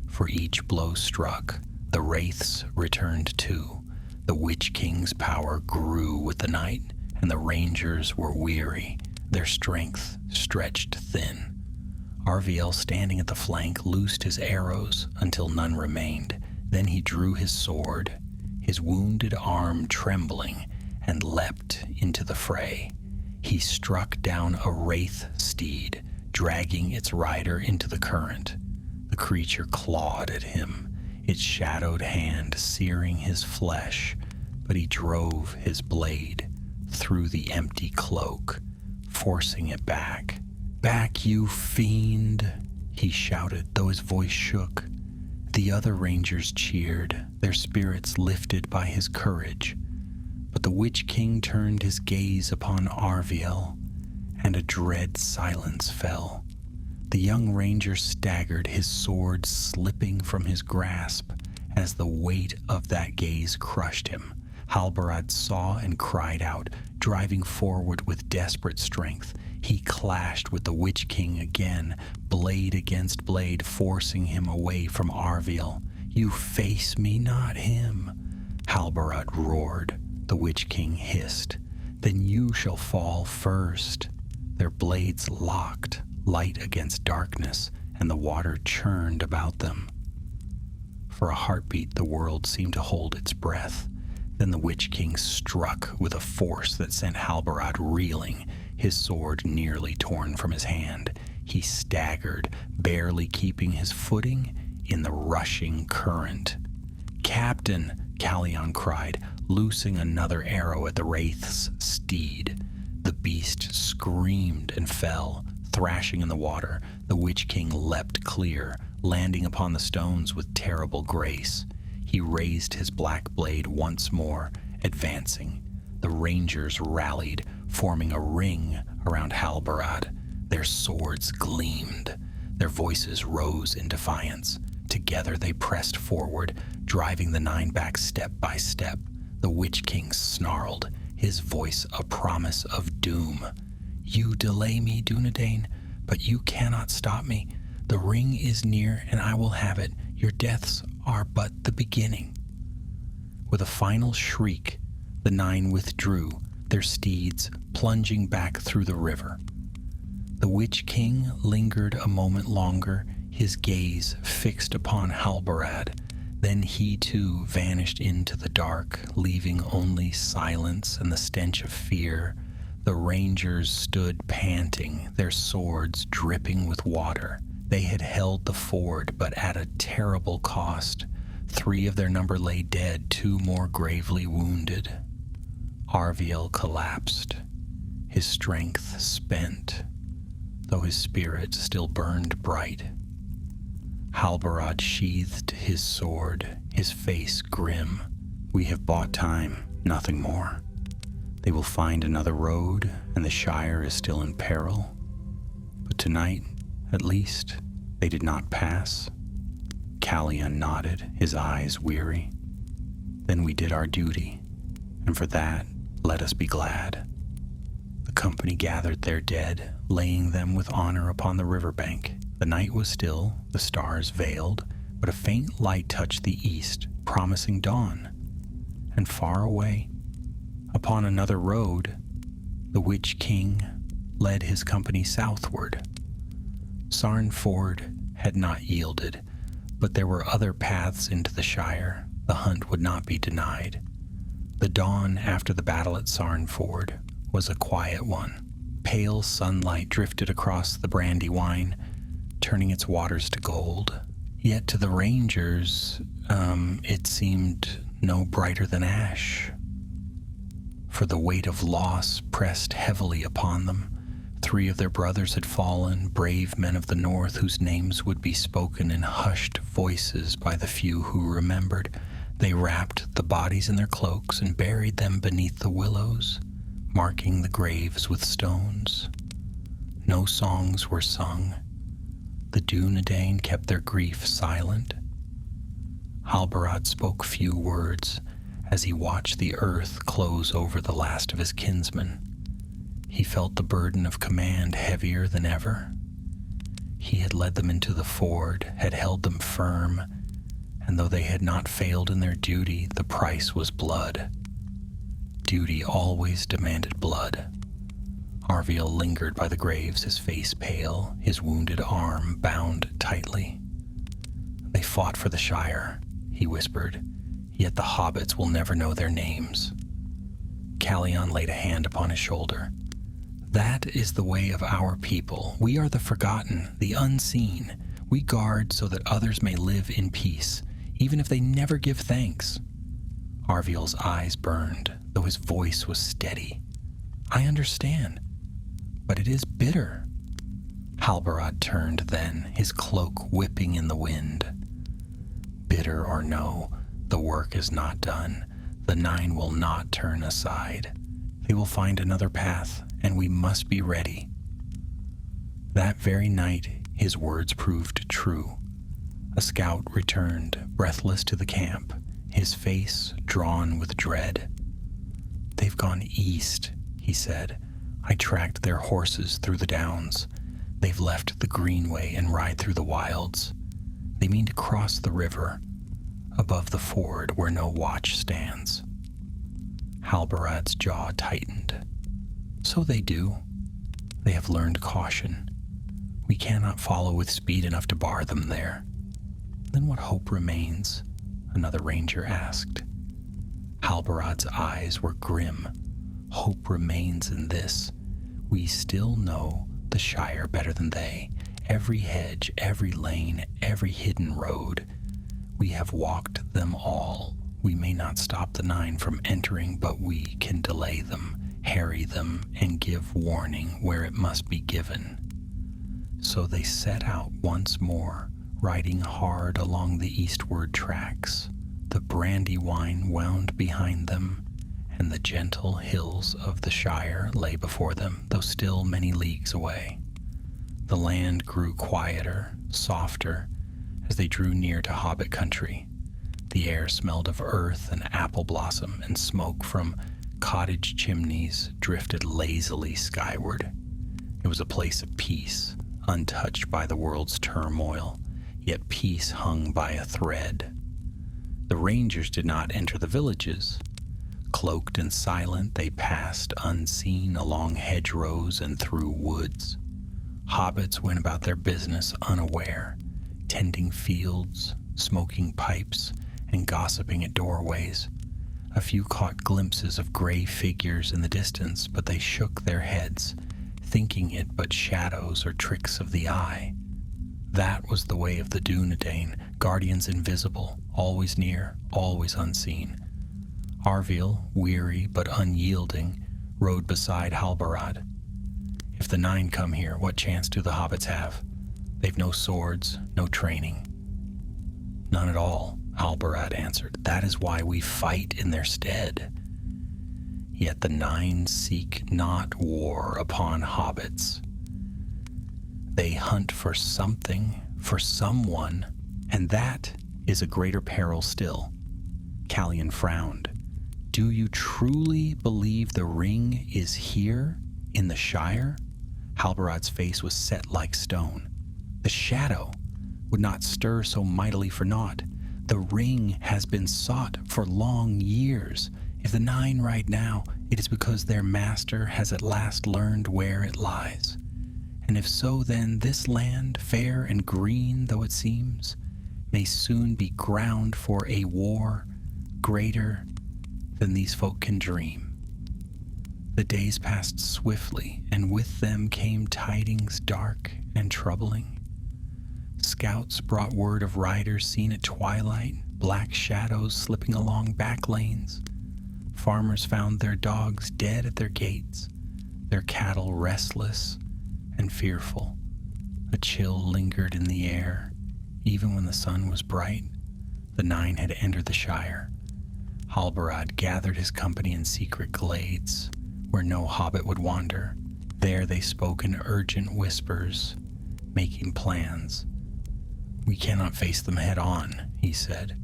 For each blow struck, the wraiths returned too. The Witch King's power grew with the night, and the rangers were weary, their strength stretched thin. Arviel, standing at the flank, loosed his arrows until none remained. Then he drew his sword, his wounded arm trembling, and leapt into the fray. He struck down a wraith steed, dragging its rider into the current. The creature clawed at him, its shadowed hand searing his flesh, but he drove his blade through the empty cloak, forcing it back. "Back, you fiend!" he shouted, though his voice shook. The other rangers cheered, their spirits lifted by his courage. But the Witch King turned his gaze upon Arviel, and a dread silence fell. The young ranger staggered, his sword slipping from his grasp as the weight of that gaze crushed him. Halbarad saw and cried out, driving forward with desperate strength. He clashed with the Witch King again, blade against blade, forcing him away from Arviel. "You face me, not him," Halbarad roared. The Witch King hissed. "Then you shall fall first." Their blades locked, light against darkness, and the water churned about them. For a heartbeat, the world seemed to hold its breath. Then the Witch King struck with a force that sent Halbarad reeling, his sword nearly torn from his hand. He staggered, barely keeping his footing in the rushing current. "Captain!" Calion cried, loosing another arrow at the wraith's steed. The beast screamed and fell, thrashing in the water. The Witch King leapt clear, landing upon the stones with terrible grace. He raised his black blade once more, advancing. The rangers rallied, forming a ring around Halbarad. Their swords gleamed. Their voices rose in defiance. Together they pressed forward, driving the 9 back step by step. The Witch King snarled, his voice a promise of doom. "You delay me, Dunedain, but you cannot stop me. The ring is near, and I will have it. Your deaths are but the beginning." With a final shriek, the 9 withdrew, their steeds plunging back through the river. The Witch King lingered a moment longer, his gaze fixed upon Halbarad. Then he too vanished into the dark, leaving only silence and the stench of fear. The rangers stood panting, their swords dripping with water. They had held the ford, but at a terrible cost. 3 of their number lay dead, 2 more gravely wounded. Arviel collapsed, his strength spent, though his spirit still burned bright. Halbarad sheathed his sword, his face grim. We have bought time, nothing more. They will find another road, and the Shire is still in peril. But tonight, at least, they did not pass. Callion nodded, his eyes weary. Then we did our duty, and for that, let us be glad. The company gathered their dead, laying them with honor upon the riverbank. The night was still, the stars veiled, but a faint light touched the east, promising dawn. And far away, upon another road, the Witch King led his company southward. Sarnford had not yielded, but there were other paths into the Shire. The hunt would not be denied. The dawn after the battle at Sarnford was a quiet one. Pale sunlight drifted across the Brandywine, turning its waters to gold. Yet to the rangers, it seemed no brighter than ash. For the weight of loss pressed heavily upon them. 3 of their brothers had fallen, brave men of the north whose names would be spoken in hushed voices by the few who remembered. They wrapped the bodies in their cloaks and buried them beneath the willows, marking the graves with stones. No songs were sung. The Dunedain kept their grief silent. Halbarad spoke few words as he watched the earth close over the last of his kinsmen. He felt the burden of command heavier than ever. He had led them into the ford, had held them firm, and though they had not failed in their duty, the price was blood. Duty always demanded blood. Arviel lingered by the graves, his face pale, his wounded arm bound tightly. They fought for the Shire, he whispered, yet the hobbits will never know their names. Callion laid a hand upon his shoulder. That is the way of our people. We are the forgotten, the unseen. We guard so that others may live in peace, even if they never give thanks. Arviel's eyes burned, though his voice was steady. I understand, but it is bitter. Halbarad turned then, his cloak whipping in the wind. Bitter or no, the work is not done. The 9 will not turn aside. They will find another path, and we must be ready. That very night, his words proved true. A scout returned, breathless to the camp, his face drawn with dread. They've gone east, he said. I tracked their horses through the downs. They've left the greenway and ride through the wilds. They mean to cross the river, above the ford where no watch stands. Halbarad's jaw tightened. So they do. They have learned caution. We cannot follow with speed enough to bar them there. Then what hope remains? Another ranger asked. Halbarad's eyes were grim. Hope remains in this. We still know the Shire better than they. Every hedge, every lane, every hidden road. We have walked them all. We may not stop the 9 from entering, but we can delay them, harry them, and give warning where it must be given. So they set out once more, riding hard along the eastward tracks. The Brandywine wound behind them, and the gentle hills of the Shire lay before them, though still many leagues away. The land grew quieter, softer, as they drew near to Hobbit country. The air smelled of earth and apple blossom, and smoke from cottage chimneys drifted lazily skyward. It was a place of peace, untouched by the world's turmoil, yet peace hung by a thread. The rangers did not enter the villages. Cloaked and silent, they passed unseen along hedgerows and through woods. Hobbits went about their business unaware, tending fields, smoking pipes, and gossiping at doorways. A few caught glimpses of gray figures in the distance, but they shook their heads, thinking it but shadows or tricks of the eye. That was the way of the Dunedain, guardians invisible, always near, always unseen. Arviel, weary but unyielding, rode beside Halbarad. If the Nine come here, what chance do the hobbits have? They've no swords, no training. None at all, Halbarad answered. That is why we fight in their stead. Yet the Nine seek not war upon hobbits. They hunt for something, for someone, and that is a greater peril still. Callion frowned. Do you truly believe the ring is here, in the Shire? Halbarad's face was set like stone. The shadow would not stir so mightily for naught. The ring has been sought for long years. If the Nine ride now, it is because their master has at last learned where it lies. And if so, then this land, fair and green though it seems, may soon be ground for a war greater than these folk can dream. The days passed swiftly, and with them came tidings dark and troubling. Scouts brought word of riders seen at twilight, black shadows slipping along back lanes. Farmers found their dogs dead at their gates, their cattle restless and fearful. A chill lingered in the air. Even when the sun was bright, the Nine had entered the Shire. Halbarad gathered his company in secret glades, where no hobbit would wander. There they spoke in urgent whispers, making plans. We cannot face them head on, he said.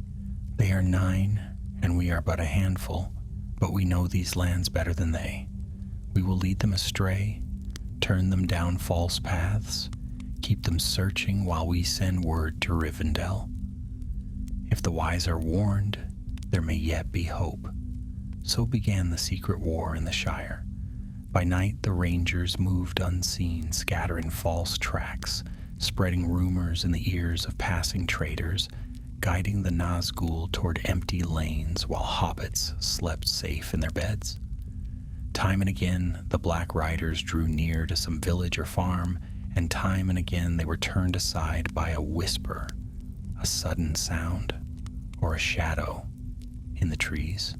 They are 9, and we are but a handful, but we know these lands better than they. We will lead them astray, turn them down false paths, keep them searching while we send word to Rivendell. If the wise are warned, there may yet be hope. So began the secret war in the Shire. By night the rangers moved unseen, scattering false tracks, spreading rumors in the ears of passing traders, guiding the Nazgûl toward empty lanes while hobbits slept safe in their beds. Time and again the black riders drew near to some village or farm, and time and again they were turned aside by a whisper, a sudden sound, or a shadow in the trees.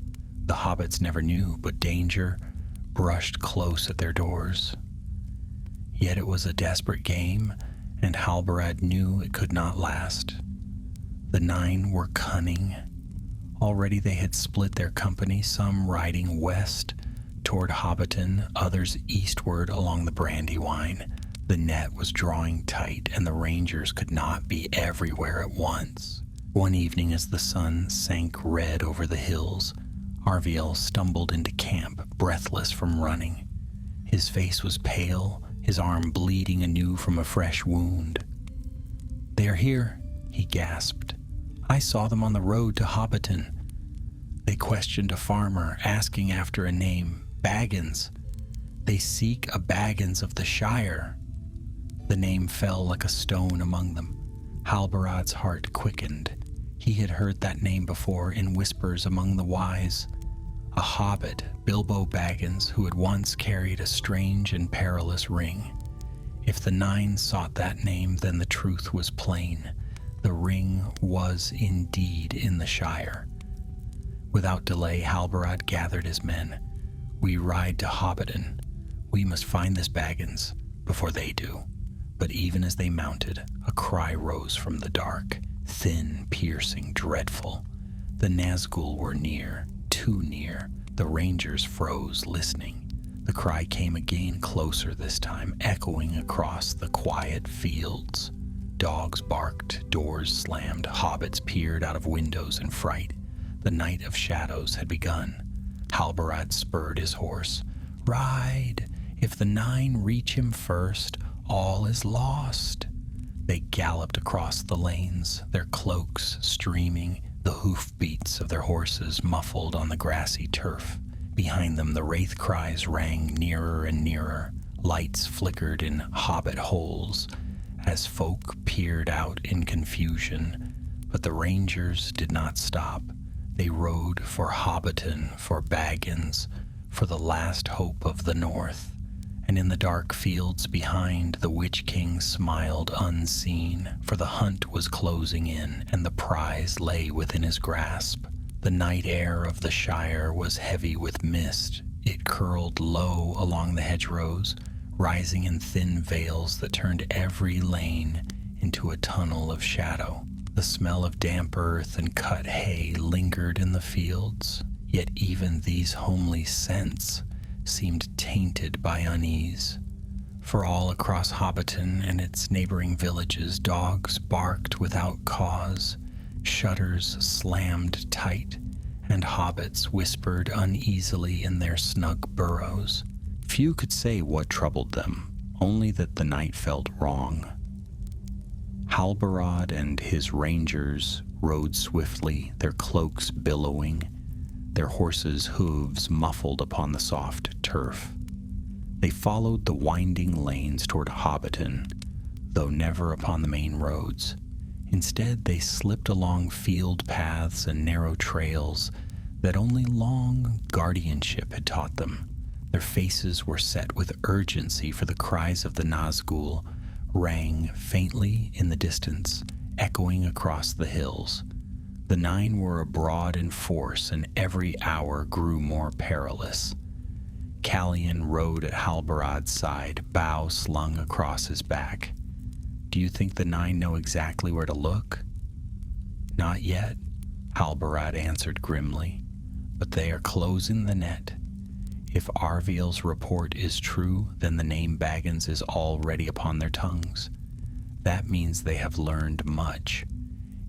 The hobbits never knew, but danger brushed close at their doors. Yet it was a desperate game, and Halbarad knew it could not last. The 9 were cunning. Already they had split their company, some riding west toward Hobbiton, others eastward along the Brandywine. The net was drawing tight, and the rangers could not be everywhere at once. One evening, as the sun sank red over the hills, Arviel stumbled into camp, breathless from running. His face was pale, his arm bleeding anew from a fresh wound. "They are here," he gasped. "I saw them on the road to Hobbiton." They questioned a farmer, asking after a name, Baggins. "They seek a Baggins of the Shire." The name fell like a stone among them. Halbarad's heart quickened. He had heard that name before in whispers among the wise. A hobbit, Bilbo Baggins, who had once carried a strange and perilous ring. If the 9 sought that name, then the truth was plain. The ring was indeed in the Shire. Without delay, Halbarad gathered his men. "We ride to Hobbiton. We must find this Baggins before they do." But even as they mounted, a cry rose from the dark, thin, piercing, dreadful. The Nazgûl were near, too near. The rangers froze, listening. The cry came again, closer this time, echoing across the quiet fields. Dogs barked, doors slammed, hobbits peered out of windows in fright. The night of shadows had begun. Halbarad spurred his horse. "Ride! If the 9 reach him first, all is lost." They galloped across the lanes, their cloaks streaming, the hoofbeats of their horses muffled on the grassy turf. Behind them the wraith cries rang nearer and nearer. Lights flickered in hobbit holes as folk peered out in confusion. But the rangers did not stop. They rode for Hobbiton, for Baggins, for the last hope of the North. And in the dark fields behind, the Witch King smiled unseen, for the hunt was closing in, and the prize lay within his grasp. The night air of the Shire was heavy with mist. It curled low along the hedgerows, rising in thin veils that turned every lane into a tunnel of shadow. The smell of damp earth and cut hay lingered in the fields, yet even these homely scents seemed tainted by unease. For all across Hobbiton and its neighboring villages, dogs barked without cause, shutters slammed tight, and hobbits whispered uneasily in their snug burrows. Few could say what troubled them, only that the night felt wrong. Halbarad and his rangers rode swiftly, their cloaks billowing, their horses' hooves muffled upon the soft turf. They followed the winding lanes toward Hobbiton, though never upon the main roads. Instead, they slipped along field paths and narrow trails that only long guardianship had taught them. Their faces were set with urgency, for the cries of the Nazgûl rang faintly in the distance, echoing across the hills. The nine were abroad in force, and every hour grew more perilous. Callian rode at Halbarad's side, bow slung across his back. "Do you think the nine know exactly where to look?" "Not yet," Halbarad answered grimly, "but they are closing the net. If Arviel's report is true, then the name Baggins is already upon their tongues. That means they have learned much.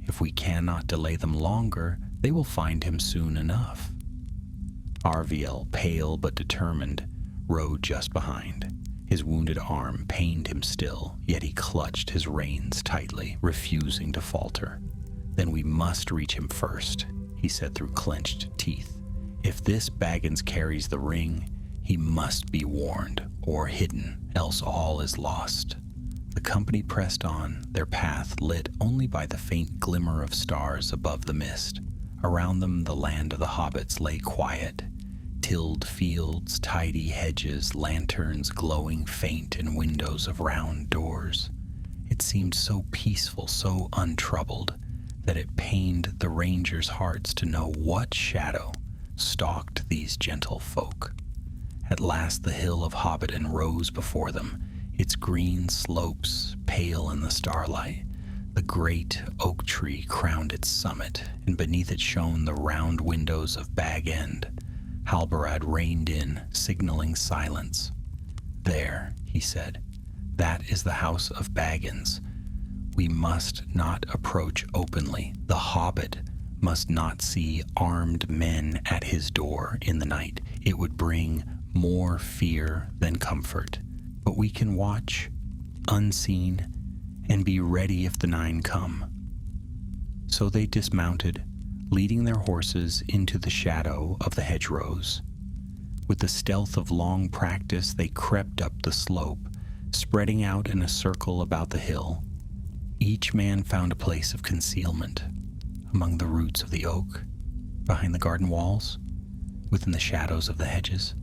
If we cannot delay them longer, they will find him soon enough." Arviel, pale but determined, rode just behind. His wounded arm pained him still, yet he clutched his reins tightly, refusing to falter. "Then we must reach him first," he said through clenched teeth. "If this Baggins carries the ring, he must be warned or hidden, else all is lost." The company pressed on, their path lit only by the faint glimmer of stars above the mist. Around them the land of the hobbits lay quiet. Tilled fields, tidy hedges, lanterns glowing faint in windows of round doors. It seemed so peaceful, so untroubled, that it pained the rangers' hearts to know what shadow stalked these gentle folk. At last the hill of Hobbiton rose before them, its green slopes pale in the starlight. The great oak tree crowned its summit, and beneath it shone the round windows of Bag End. Halbarad reined in, signaling silence. "There," he said, "that is the house of Baggins. We must not approach openly. The hobbit must not see armed men at his door in the night. It would bring more fear than comfort. But we can watch, unseen, and be ready if the nine come." So they dismounted, leading their horses into the shadow of the hedgerows. With the stealth of long practice, they crept up the slope, spreading out in a circle about the hill. Each man found a place of concealment, among the roots of the oak, behind the garden walls, within the shadows of the hedges.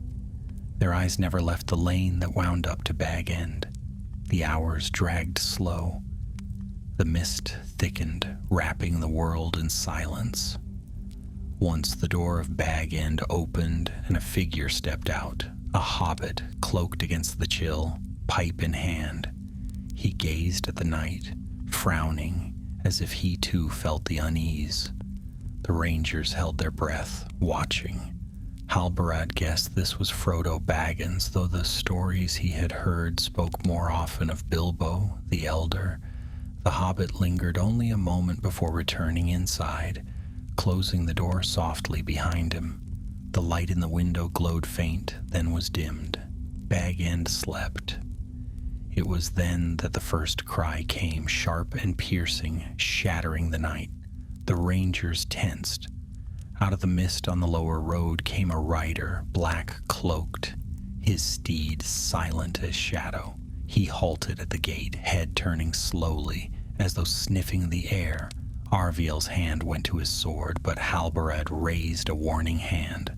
Their eyes never left the lane that wound up to Bag End. The hours dragged slow. The mist thickened, wrapping the world in silence. Once the door of Bag End opened and a figure stepped out, a hobbit cloaked against the chill, pipe in hand. He gazed at the night, frowning as if he too felt the unease. The rangers held their breath, watching. Halbarad guessed this was Frodo Baggins, though the stories he had heard spoke more often of Bilbo, the Elder. The hobbit lingered only a moment before returning inside, closing the door softly behind him. The light in the window glowed faint, then was dimmed. Bag End slept. It was then that the first cry came, sharp and piercing, shattering the night. The rangers tensed. Out of the mist on the lower road came a rider, black-cloaked, his steed silent as shadow. He halted at the gate, head turning slowly, as though sniffing the air, Arviel's hand went to his sword, but Halbarad raised a warning hand.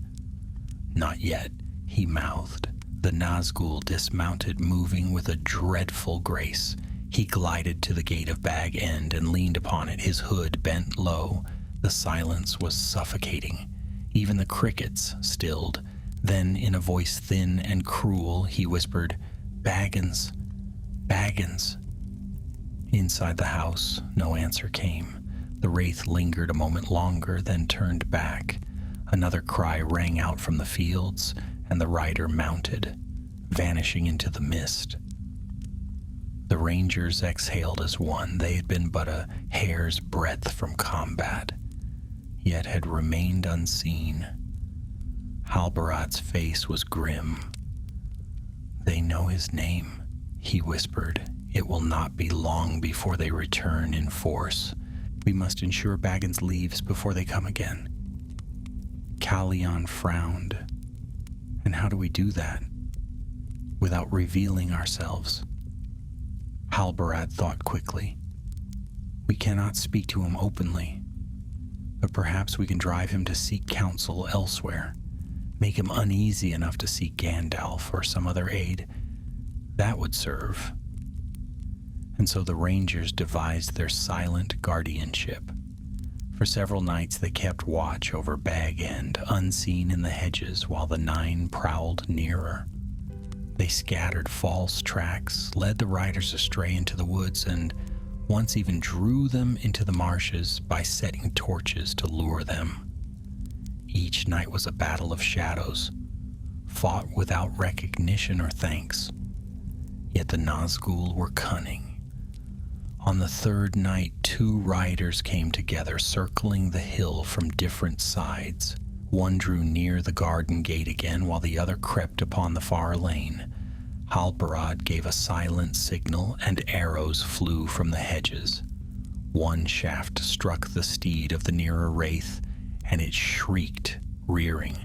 "Not yet," he mouthed. The Nazgûl dismounted, moving with a dreadful grace. He glided to the gate of Bag End and leaned upon it, his hood bent low. The silence was suffocating. Even the crickets stilled. Then, in a voice thin and cruel, he whispered, "Baggins, Baggins." Inside the house, no answer came. The wraith lingered a moment longer, then turned back. Another cry rang out from the fields, and the rider mounted, vanishing into the mist. The rangers exhaled as one. They had been but a hair's breadth from combat, yet had remained unseen. Halbarad's face was grim. "They know his name," he whispered. "It will not be long before they return in force. We must ensure Baggins leaves before they come again." Callion frowned. "And how do we do that? Without revealing ourselves?" Halbarad thought quickly. "We cannot speak to him openly, but perhaps we can drive him to seek counsel elsewhere. Make him uneasy enough to seek Gandalf or some other aid. That would serve." And so the rangers devised their silent guardianship. For several nights they kept watch over Bag End, unseen in the hedges, while the nine prowled nearer. They scattered false tracks, led the riders astray into the woods, and once even drew them into the marshes by setting torches to lure them. Each night was a battle of shadows, fought without recognition or thanks. Yet the Nazgûl were cunning. On the third night, 2 riders came together, circling the hill from different sides. One drew near the garden gate again, while the other crept upon the far lane. Halbarad gave a silent signal, and arrows flew from the hedges. One shaft struck the steed of the nearer wraith, and it shrieked, rearing.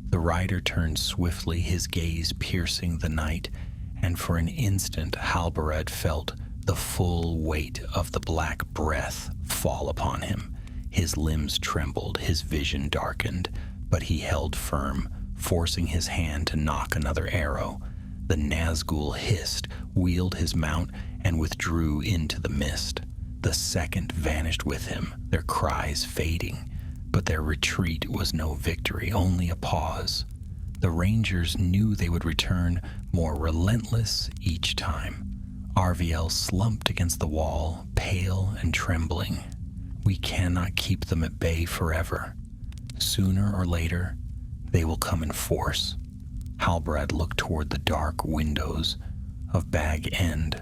The rider turned swiftly, his gaze piercing the night, and for an instant Halbarad felt the full weight of the black breath fall upon him. His limbs trembled, his vision darkened, but he held firm, forcing his hand to knock another arrow. The Nazgûl hissed, wheeled his mount, and withdrew into the mist. The second vanished with him, their cries fading, but their retreat was no victory, only a pause. The rangers knew they would return, more relentless each time. Arviel slumped against the wall, pale and trembling. "We cannot keep them at bay forever. Sooner or later, they will come in force." Halbarad looked toward the dark windows of Bag End,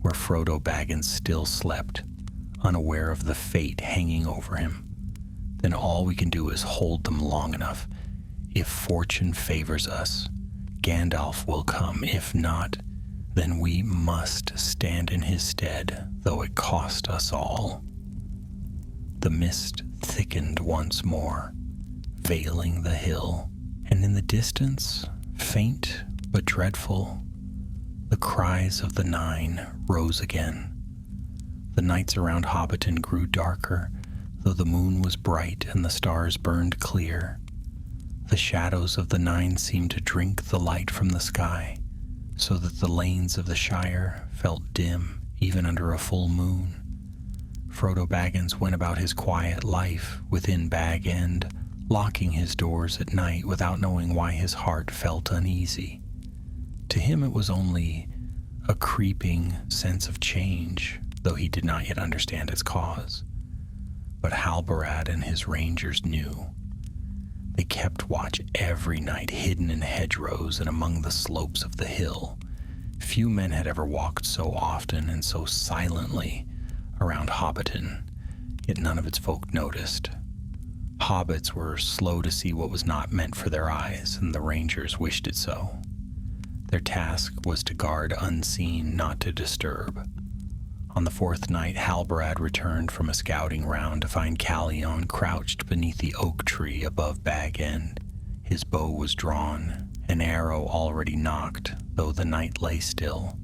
where Frodo Baggins still slept, unaware of the fate hanging over him. "Then all we can do is hold them long enough. If fortune favors us, Gandalf will come. If not, then we must stand in his stead, though it cost us all." The mist thickened once more, veiling the hill, and in the distance, faint but dreadful, the cries of the nine rose again. The nights around Hobbiton grew darker, though the moon was bright and the stars burned clear. The shadows of the nine seemed to drink the light from the sky, so that the lanes of the Shire felt dim even under a full moon. Frodo Baggins went about his quiet life within Bag End, locking his doors at night without knowing why his heart felt uneasy. To him it was only a creeping sense of change, though he did not yet understand its cause. But Halbarad and his rangers knew. They kept watch every night, hidden in hedgerows and among the slopes of the hill. Few men had ever walked so often and so silently around Hobbiton, yet none of its folk noticed. Hobbits were slow to see what was not meant for their eyes, and the rangers wished it so. Their task was to guard unseen, not to disturb. On the fourth night, Halbarad returned from a scouting round to find Callion crouched beneath the oak tree above Bag End. His bow was drawn, an arrow already nocked, though the night lay still.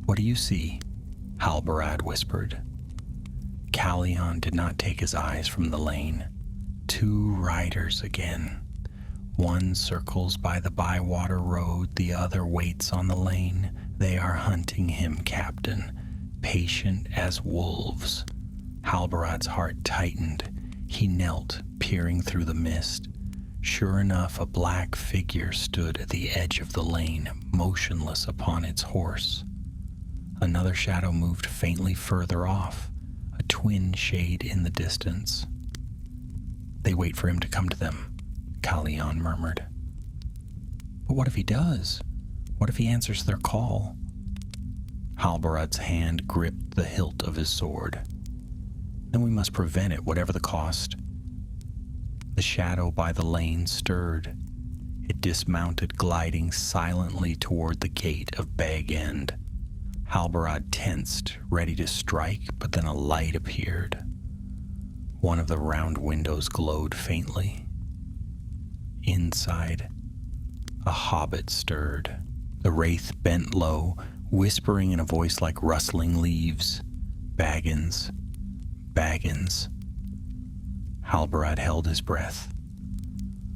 "What do you see?" Halbarad whispered. Calion did not take his eyes from the lane. 2 riders again. One circles by the bywater road, the other waits on the lane. They are hunting him, Captain, patient as wolves. Halbarad's heart tightened. He knelt, peering through the mist. Sure enough, a black figure stood at the edge of the lane, motionless upon its horse. Another shadow moved faintly further off, a twin shade in the distance. They wait for him to come to them, Calion murmured. But what if he does? What if he answers their call? Halbarad's hand gripped the hilt of his sword. Then we must prevent it, whatever the cost. The shadow by the lane stirred. It dismounted, gliding silently toward the gate of Bag End. Halbarad tensed, ready to strike, but then a light appeared. One of the round windows glowed faintly. Inside, a hobbit stirred. The wraith bent low, whispering in a voice like rustling leaves. Baggins, Baggins. Halbarad held his breath.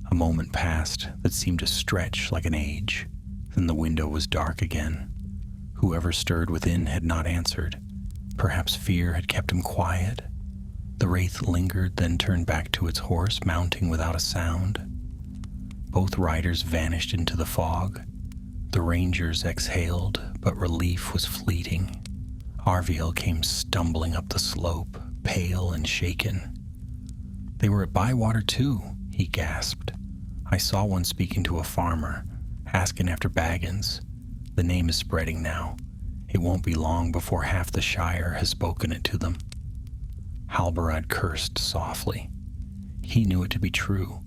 A moment passed that seemed to stretch like an age. Then the window was dark again. Whoever stirred within had not answered. Perhaps fear had kept him quiet. The wraith lingered, then turned back to its horse, mounting without a sound. Both riders vanished into the fog. The rangers exhaled, but relief was fleeting. Arviel came stumbling up the slope, pale and shaken. They were at Bywater too, he gasped. I saw one speaking to a farmer, asking after Baggins. The name is spreading now. It won't be long before half the Shire has spoken it to them. Halbarad cursed softly. He knew it to be true.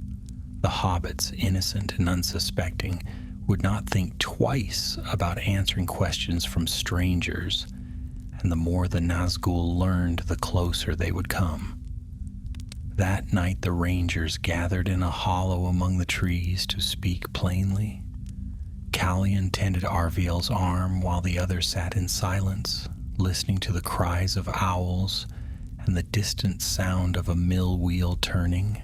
The hobbits, innocent and unsuspecting, would not think twice about answering questions from strangers, and the more the Nazgûl learned, the closer they would come. That night the rangers gathered in a hollow among the trees to speak plainly. Calion tended Arviel's arm while the other sat in silence, listening to the cries of owls and the distant sound of a mill wheel turning.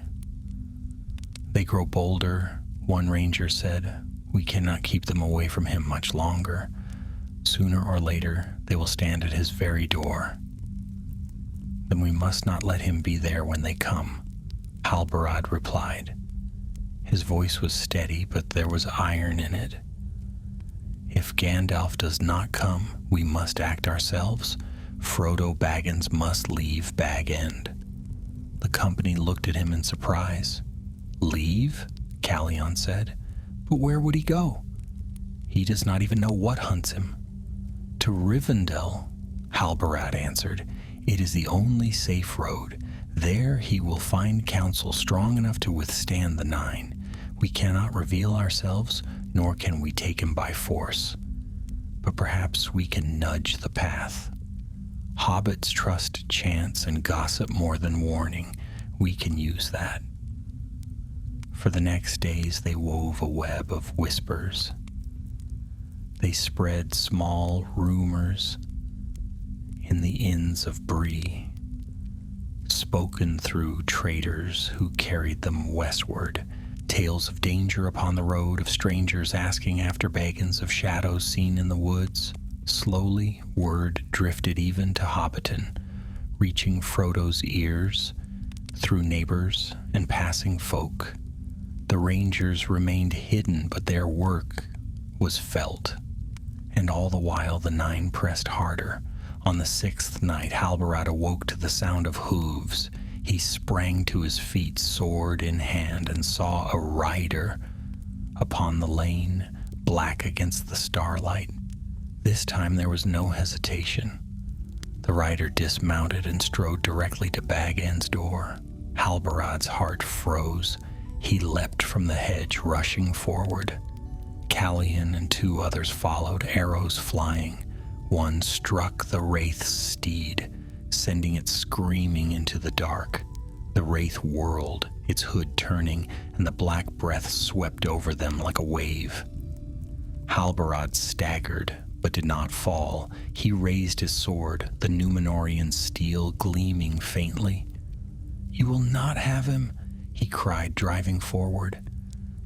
They grow bolder, one ranger said. We cannot keep them away from him much longer. Sooner or later, they will stand at his very door. Then we must not let him be there when they come, Halbarad replied. His voice was steady, but there was iron in it. If Gandalf does not come, we must act ourselves. Frodo Baggins must leave Bag End. The company looked at him in surprise. Leave? Calion said. But where would he go? He does not even know what hunts him. To Rivendell, Halbarad answered. It is the only safe road. There he will find counsel strong enough to withstand the Nine. We cannot reveal ourselves, nor can we take him by force. But perhaps we can nudge the path. Hobbits trust chance and gossip more than warning. We can use that. For the next days they wove a web of whispers. They spread small rumors in the inns of Bree, spoken through traders who carried them westward, tales of danger upon the road, of strangers asking after Baggins, of shadows seen in the woods. Slowly, word drifted even to Hobbiton, reaching Frodo's ears through neighbors and passing folk. The rangers remained hidden, but their work was felt. And all the while the Nine pressed harder. On the 6th night, Halbarad awoke to the sound of hooves. He sprang to his feet, sword in hand, and saw a rider upon the lane, black against the starlight. This time there was no hesitation. The rider dismounted and strode directly to Bag End's door. Halbarad's heart froze. He leapt from the hedge, rushing forward. Calion and 2 others followed, arrows flying. One struck the wraith's steed, sending it screaming into the dark. The wraith whirled, its hood turning, and the black breath swept over them like a wave. Halbarad staggered, but did not fall. He raised his sword, the Númenórean steel gleaming faintly. "You will not have him," he cried, driving forward.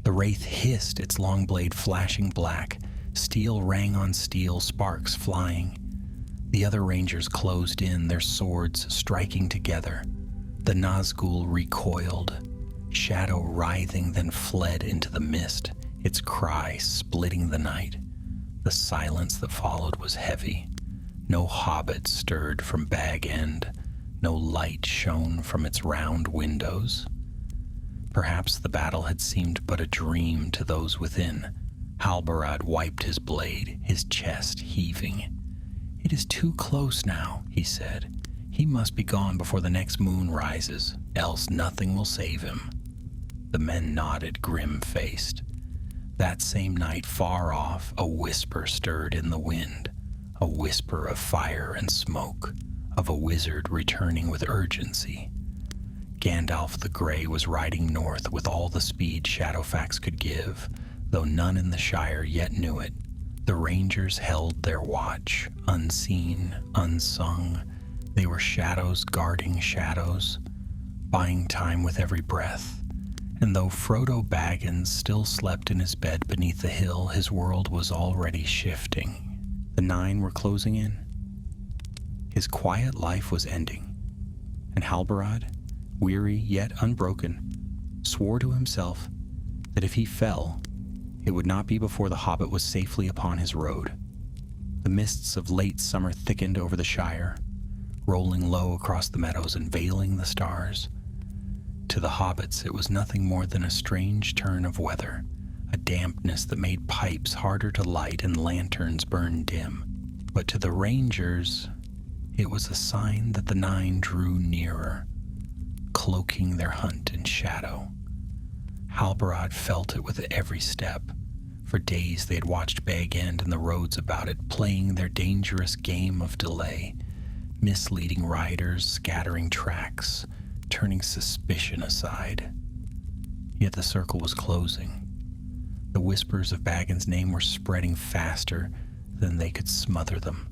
The wraith hissed, its long blade flashing black. Steel rang on steel, sparks flying. The other rangers closed in, their swords striking together. The Nazgûl recoiled, shadow writhing, then fled into the mist, its cry splitting the night. The silence that followed was heavy. No hobbit stirred from Bag End. No light shone from its round windows. Perhaps the battle had seemed but a dream to those within. Halbarad wiped his blade, his chest heaving. "It is too close now," he said. "He must be gone before the next moon rises, else nothing will save him." The men nodded, grim-faced. That same night, far off, a whisper stirred in the wind, a whisper of fire and smoke, of a wizard returning with urgency. Gandalf the Grey was riding north with all the speed Shadowfax could give, though none in the Shire yet knew it. The Rangers held their watch, unseen, unsung. They were shadows guarding shadows, buying time with every breath. And though Frodo Baggins still slept in his bed beneath the hill, his world was already shifting. The 9 were closing in. His quiet life was ending, and Halbarad, weary yet unbroken, swore to himself that if he fell, it would not be before the Hobbit was safely upon his road. The mists of late summer thickened over the Shire, rolling low across the meadows and veiling the stars. To the hobbits, it was nothing more than a strange turn of weather, a dampness that made pipes harder to light and lanterns burn dim. But to the Rangers, it was a sign that the 9 drew nearer, cloaking their hunt in shadow. Halbarad felt it with every step. For days they had watched Bag End and the roads about it, playing their dangerous game of delay, misleading riders, scattering tracks, turning suspicion aside. Yet the circle was closing. The whispers of Baggins' name were spreading faster than they could smother them.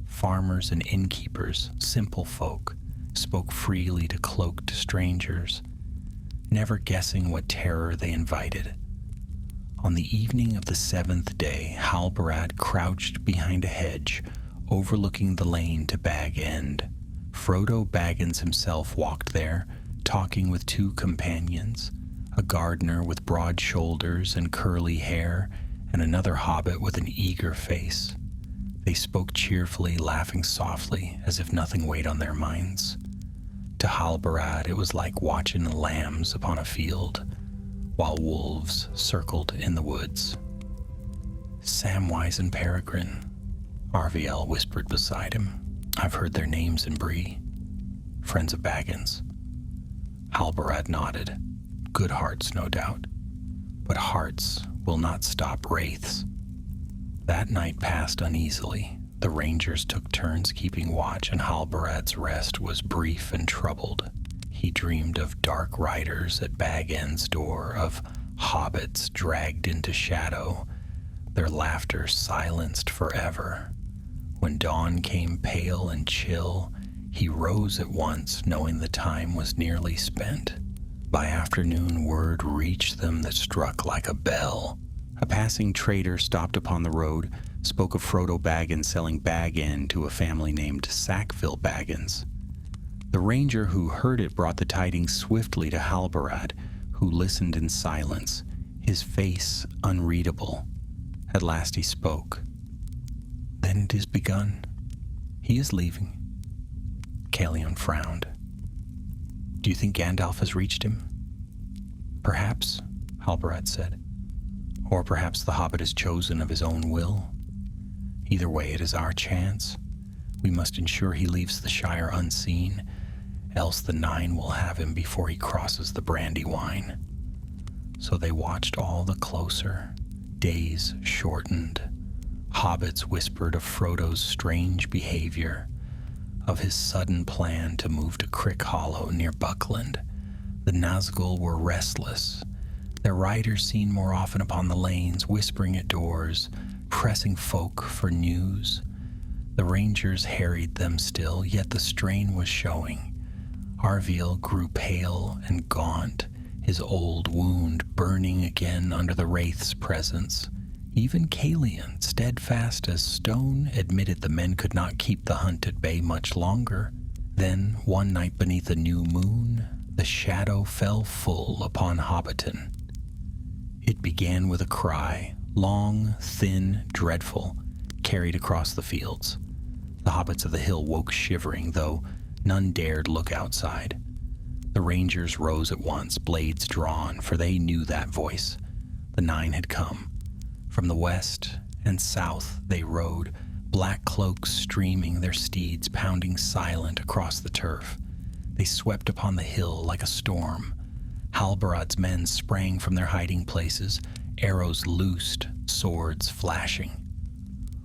Farmers and innkeepers, simple folk, spoke freely to cloaked strangers, never guessing what terror they invited. On the evening of the 7th day, Halbarad crouched behind a hedge, overlooking the lane to Bag End. Frodo Baggins himself walked there, talking with 2 companions, a gardener with broad shoulders and curly hair, and another hobbit with an eager face. They spoke cheerfully, laughing softly, as if nothing weighed on their minds. To Halbarad, it was like watching lambs upon a field, while wolves circled in the woods. "Samwise and Peregrine," Arviel whispered beside him. "I've heard their names in Bree. Friends of Baggins." Halbarad nodded. Good hearts, no doubt. But hearts will not stop wraiths. That night passed uneasily. The Rangers took turns keeping watch, and Halbarad's rest was brief and troubled. He dreamed of dark riders at Bag End's door, of hobbits dragged into shadow, their laughter silenced forever. When dawn came pale and chill, he rose at once, knowing the time was nearly spent. By afternoon, word reached them that struck like a bell. A passing trader stopped upon the road, spoke of Frodo Baggins selling Bag End to a family named Sackville Baggins. The ranger who heard it brought the tidings swiftly to Halbarad, who listened in silence, his face unreadable. At last he spoke. "Then it is begun. He is leaving." Calion frowned. "Do you think Gandalf has reached him?" "Perhaps," Halbarad said. "Or perhaps the Hobbit is chosen of his own will. Either way, it is our chance. We must ensure he leaves the Shire unseen, else the 9 will have him before he crosses the Brandywine." So they watched all the closer. Days shortened. Hobbits whispered of Frodo's strange behavior, of his sudden plan to move to Crick Hollow near Buckland. The Nazgûl were restless, their riders seen more often upon the lanes, whispering at doors, pressing folk for news. The rangers harried them still, yet the strain was showing. Arviel grew pale and gaunt, his old wound burning again under the wraith's presence. Even Kalian, steadfast as stone, admitted the men could not keep the hunt at bay much longer. Then, one night beneath a new moon, the shadow fell full upon Hobbiton. It began with a cry, long, thin, dreadful, carried across the fields. The hobbits of the hill woke shivering, though none dared look outside. The rangers rose at once, blades drawn, for they knew that voice. The 9 had come. From the west and south they rode, black cloaks streaming, their steeds pounding silent across the turf. They swept upon the hill like a storm. Halbarad's men sprang from their hiding places, arrows loosed, swords flashing.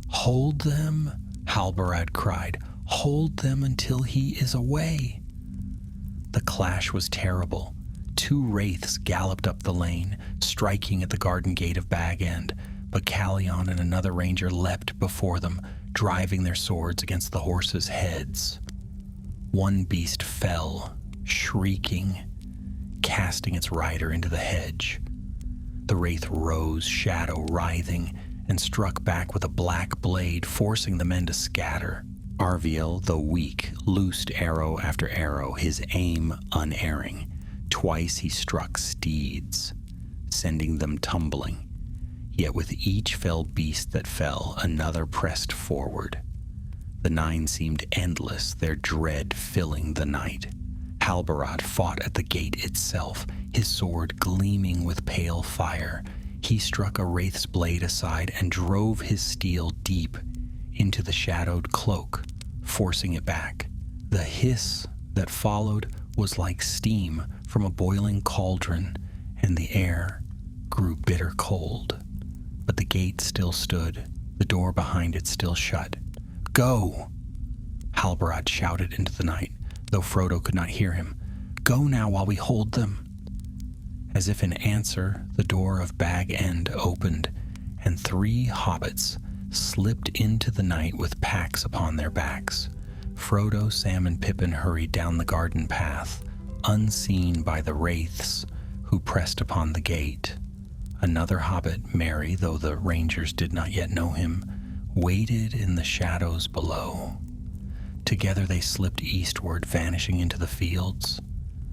"Hold them," Halbarad cried. "Hold them until he is away." The clash was terrible. 2 wraiths galloped up the lane, striking at the garden gate of Bag End, but Calion and another ranger leapt before them, driving their swords against the horses' heads. One beast fell, shrieking, casting its rider into the hedge. The wraith rose, shadow writhing, and struck back with a black blade, forcing the men to scatter. Arviel, though weak, loosed arrow after arrow, his aim unerring. Twice he struck steeds, sending them tumbling. Yet with each fell beast that fell, another pressed forward. The 9 seemed endless, their dread filling the night. Halbarad fought at the gate itself, his sword gleaming with pale fire. He struck a wraith's blade aside and drove his steel deep into the shadowed cloak, forcing it back. The hiss that followed was like steam from a boiling cauldron, and the air grew bitter cold. But the gate still stood, the door behind it still shut. "Go!" Halbarad shouted into the night, though Frodo could not hear him. "Go now while we hold them." As if in answer, the door of Bag End opened, and 3 hobbits slipped into the night with packs upon their backs. Frodo, Sam, and Pippin hurried down the garden path, unseen by the wraiths who pressed upon the gate. Another hobbit, Merry, though the rangers did not yet know him, waited in the shadows below. Together they slipped eastward, vanishing into the fields.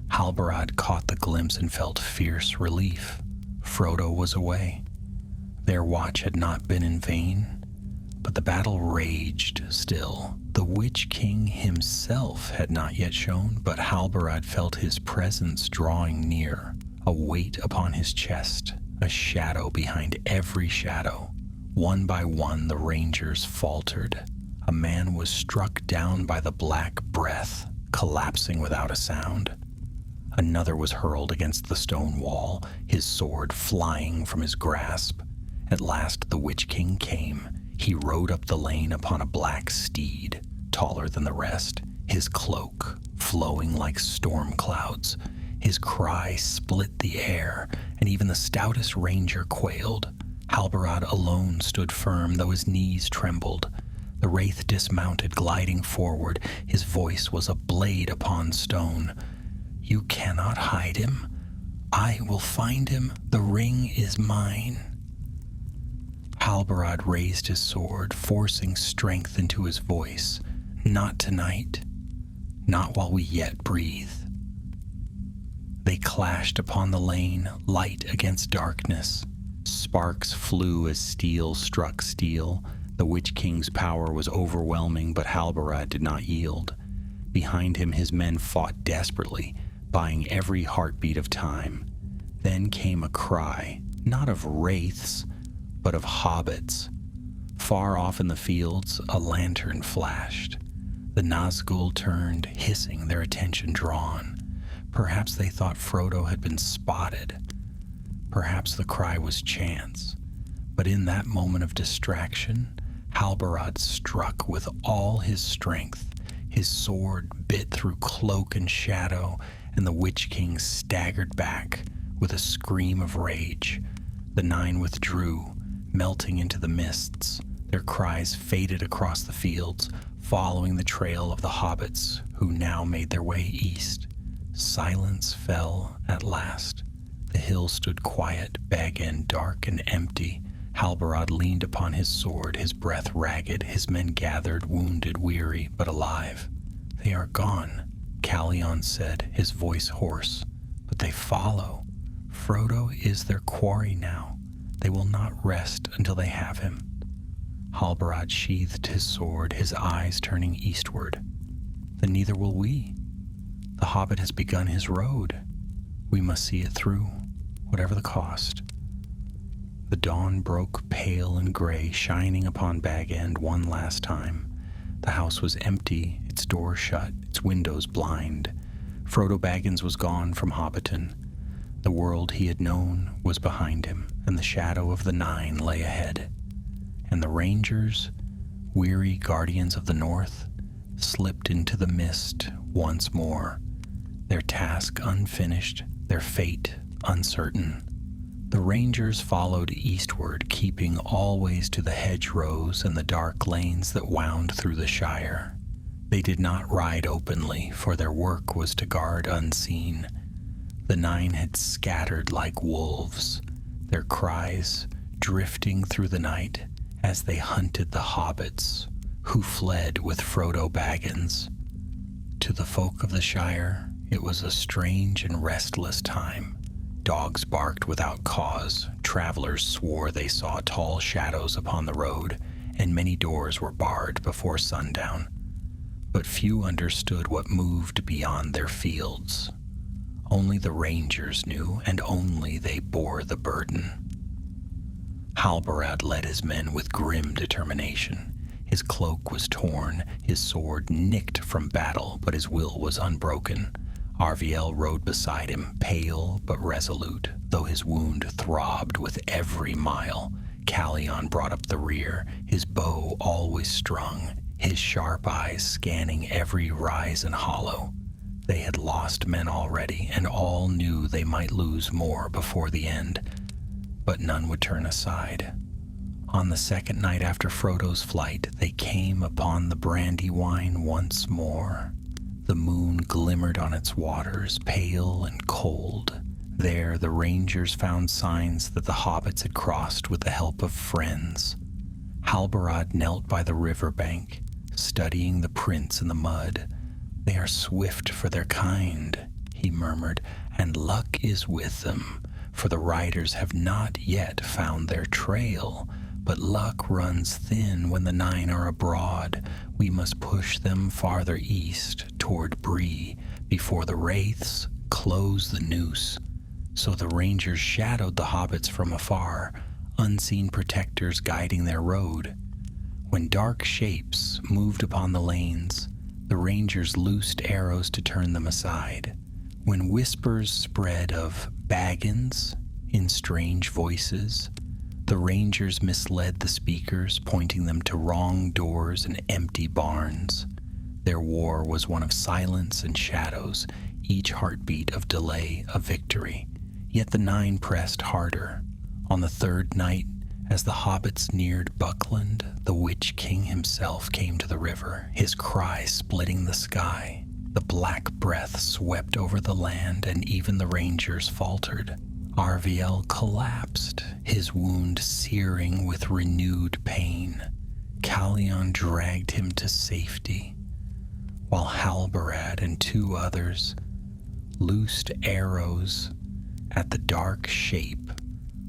Halbarad caught the glimpse and felt fierce relief. Frodo was away. Their watch had not been in vain, but the battle raged still. The Witch King himself had not yet shown, but Halbarad felt his presence drawing near, a weight upon his chest, a shadow behind every shadow. One by one the rangers faltered. A man was struck down by the black breath, collapsing without a sound. Another was hurled against the stone wall, his sword flying from his grasp. At last the Witch King came. He rode up the lane upon a black steed, taller than the rest, his cloak flowing like storm clouds. His cry split the air, and even the stoutest ranger quailed. Halbarad alone stood firm, though his knees trembled. The wraith dismounted, gliding forward. His voice was a blade upon stone. "You cannot hide him. I will find him. The ring is mine." Halbarad raised his sword, forcing strength into his voice. "Not tonight. Not while we yet breathe." They clashed upon the lane, light against darkness. Sparks flew as steel struck steel. The Witch King's power was overwhelming, but Halbarad did not yield. Behind him his men fought desperately, buying every heartbeat of time. Then came a cry, not of wraiths, but of hobbits. Far off in the fields, a lantern flashed. The Nazgûl turned, hissing, their attention drawn. Perhaps they thought Frodo had been spotted. Perhaps the cry was chance. But in that moment of distraction, Halbarad struck with all his strength. His sword bit through cloak and shadow, and the Witch King staggered back with a scream of rage. The 9 withdrew, melting into the mists. Their cries faded across the fields, following the trail of the hobbits who now made their way east. Silence fell at last. The hill stood quiet, Bag End dark and empty. Halbarad leaned upon his sword, his breath ragged, his men gathered, wounded, weary, but alive. "They are gone," Calion said, his voice hoarse. "But they follow. Frodo is their quarry now. They will not rest until they have him." Halbarad sheathed his sword, his eyes turning eastward. "Then neither will we. The hobbit has begun his road. We must see it through, whatever the cost." The dawn broke pale and gray, shining upon Bag End one last time. The house was empty, its door shut, its windows blind. Frodo Baggins was gone from Hobbiton. The world he had known was behind him, and the shadow of the Nine lay ahead. And the Rangers, weary guardians of the North, slipped into the mist once more, their task unfinished, their fate uncertain. The Rangers followed eastward, keeping always to the hedgerows and the dark lanes that wound through the Shire. They did not ride openly, for their work was to guard unseen. The Nine had scattered like wolves, their cries drifting through the night as they hunted the hobbits who fled with Frodo Baggins. To the folk of the Shire, it was a strange and restless time. Dogs barked without cause, travelers swore they saw tall shadows upon the road, and many doors were barred before sundown. But few understood what moved beyond their fields. Only the Rangers knew, and only they bore the burden. Halbarad led his men with grim determination. His cloak was torn, his sword nicked from battle, but his will was unbroken. Arviel rode beside him, pale but resolute, though his wound throbbed with every mile. Calion brought up the rear, his bow always strung, his sharp eyes scanning every rise and hollow. They had lost men already, and all knew they might lose more before the end, but none would turn aside. On the second night after Frodo's flight, they came upon the Brandywine once more. The moon glimmered on its waters, pale and cold. There the Rangers found signs that the hobbits had crossed with the help of friends. Halbarad knelt by the riverbank, studying the prints in the mud. "They are swift for their kind," he murmured, "and luck is with them, for the riders have not yet found their trail. But luck runs thin when the Nine are abroad. We must push them farther east, toward Bree, before the wraiths close the noose." So the Rangers shadowed the hobbits from afar, unseen protectors guiding their road. When dark shapes moved upon the lanes, the Rangers loosed arrows to turn them aside. When whispers spread of Baggins in strange voices, the Rangers misled the speakers, pointing them to wrong doors and empty barns. Their war was one of silence and shadows, each heartbeat of delay a victory. Yet the Nine pressed harder. On the third night, as the hobbits neared Buckland, the Witch King himself came to the river, his cry splitting the sky. The black breath swept over the land, and even the Rangers faltered. Arviel collapsed, his wound searing with renewed pain. Calion dragged him to safety, while Halbarad and two others loosed arrows at the dark shape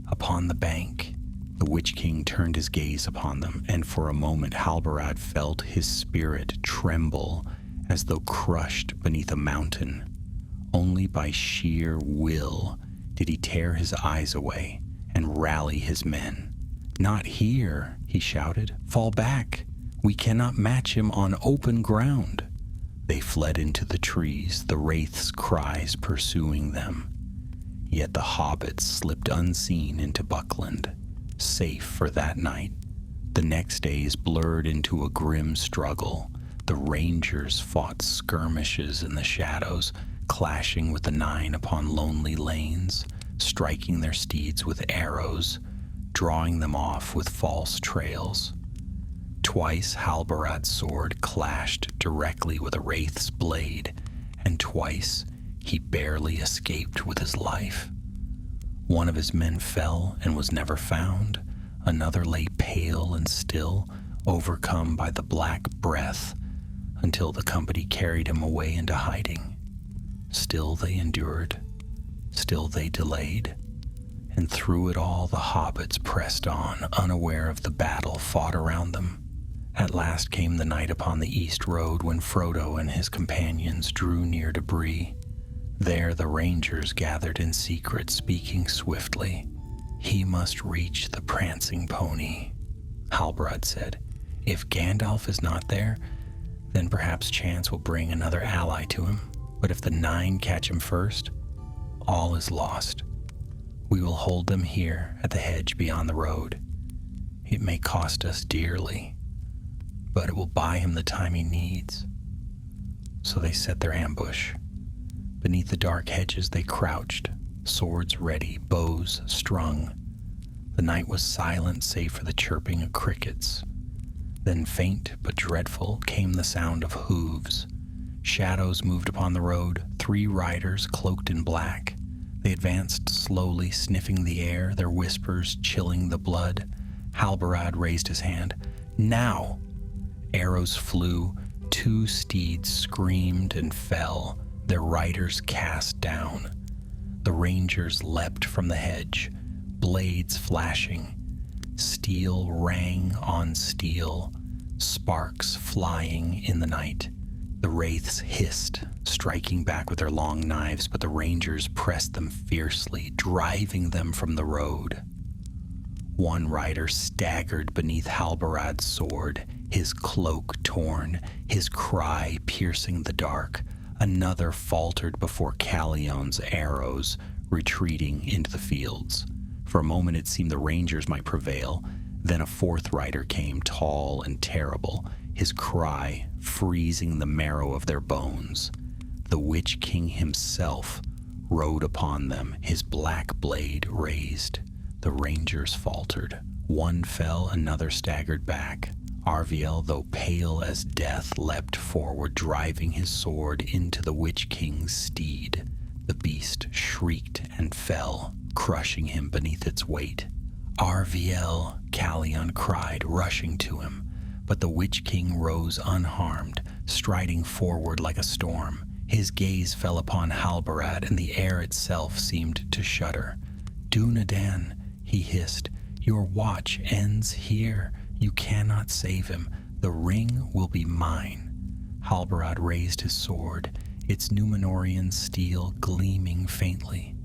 upon the bank. The Witch King turned his gaze upon them, and for a moment Halbarad felt his spirit tremble as though crushed beneath a mountain. Only by sheer will did he tear his eyes away and rally his men. "Not here," he shouted. "Fall back. We cannot match him on open ground." They fled into the trees, the wraith's cries pursuing them. Yet the hobbits slipped unseen into Buckland, safe for that night. The next days blurred into a grim struggle. The Rangers fought skirmishes in the shadows, clashing with the Nine upon lonely lanes, striking their steeds with arrows. drawing them off with false trails. Twice Halbarad's sword clashed directly with a wraith's blade, and twice he barely escaped with his life. One of his men fell and was never found. Another lay pale and still, overcome by the black breath, until the company carried him away into hiding. Still they endured, still they delayed, and through it all the hobbits pressed on, unaware of the battle fought around them. At last came the night upon the east road when Frodo and his companions drew near to Bree. There the rangers gathered in secret, speaking swiftly. "He must reach the prancing pony," Halbarad said. "If Gandalf is not there, then perhaps chance will bring another ally to him. But if the 9 catch him first, all is lost. We will hold them here at the hedge beyond the road. It may cost us dearly, but it will buy him the time he needs." So they set their ambush. Beneath the dark hedges they crouched, swords ready, bows strung. The night was silent save for the chirping of crickets. Then faint but dreadful came the sound of hooves. Shadows moved upon the road, 3 riders cloaked in black. They advanced slowly, sniffing the air, their whispers chilling the blood. Halbarad raised his hand. "Now!" Arrows flew, 2 steeds screamed and fell, their riders cast down. The rangers leapt from the hedge, blades flashing. Steel rang on steel, sparks flying in the night. The wraiths hissed, striking back with their long knives, but the rangers pressed them fiercely, driving them from the road. One rider staggered beneath Halbarad's sword, his cloak torn, his cry piercing the dark. Another faltered before Calion's arrows, retreating into the fields. For a moment it seemed the rangers might prevail. Then a 4th rider came, tall and terrible, his cry freezing the marrow of their bones. The Witch King himself rode upon them, his black blade raised. The rangers faltered. One fell, another staggered back. Arviel, though pale as death, leapt forward, driving his sword into the Witch King's steed. The beast shrieked and fell, crushing him beneath its weight. "Arviel," Calion cried, rushing to him. But the Witch King rose unharmed, striding forward like a storm. His gaze fell upon Halbarad, and the air itself seemed to shudder. "Dunedain," he hissed, "your watch ends here. You cannot save him. The ring will be mine." Halbarad raised his sword, its Númenórean steel gleaming faintly.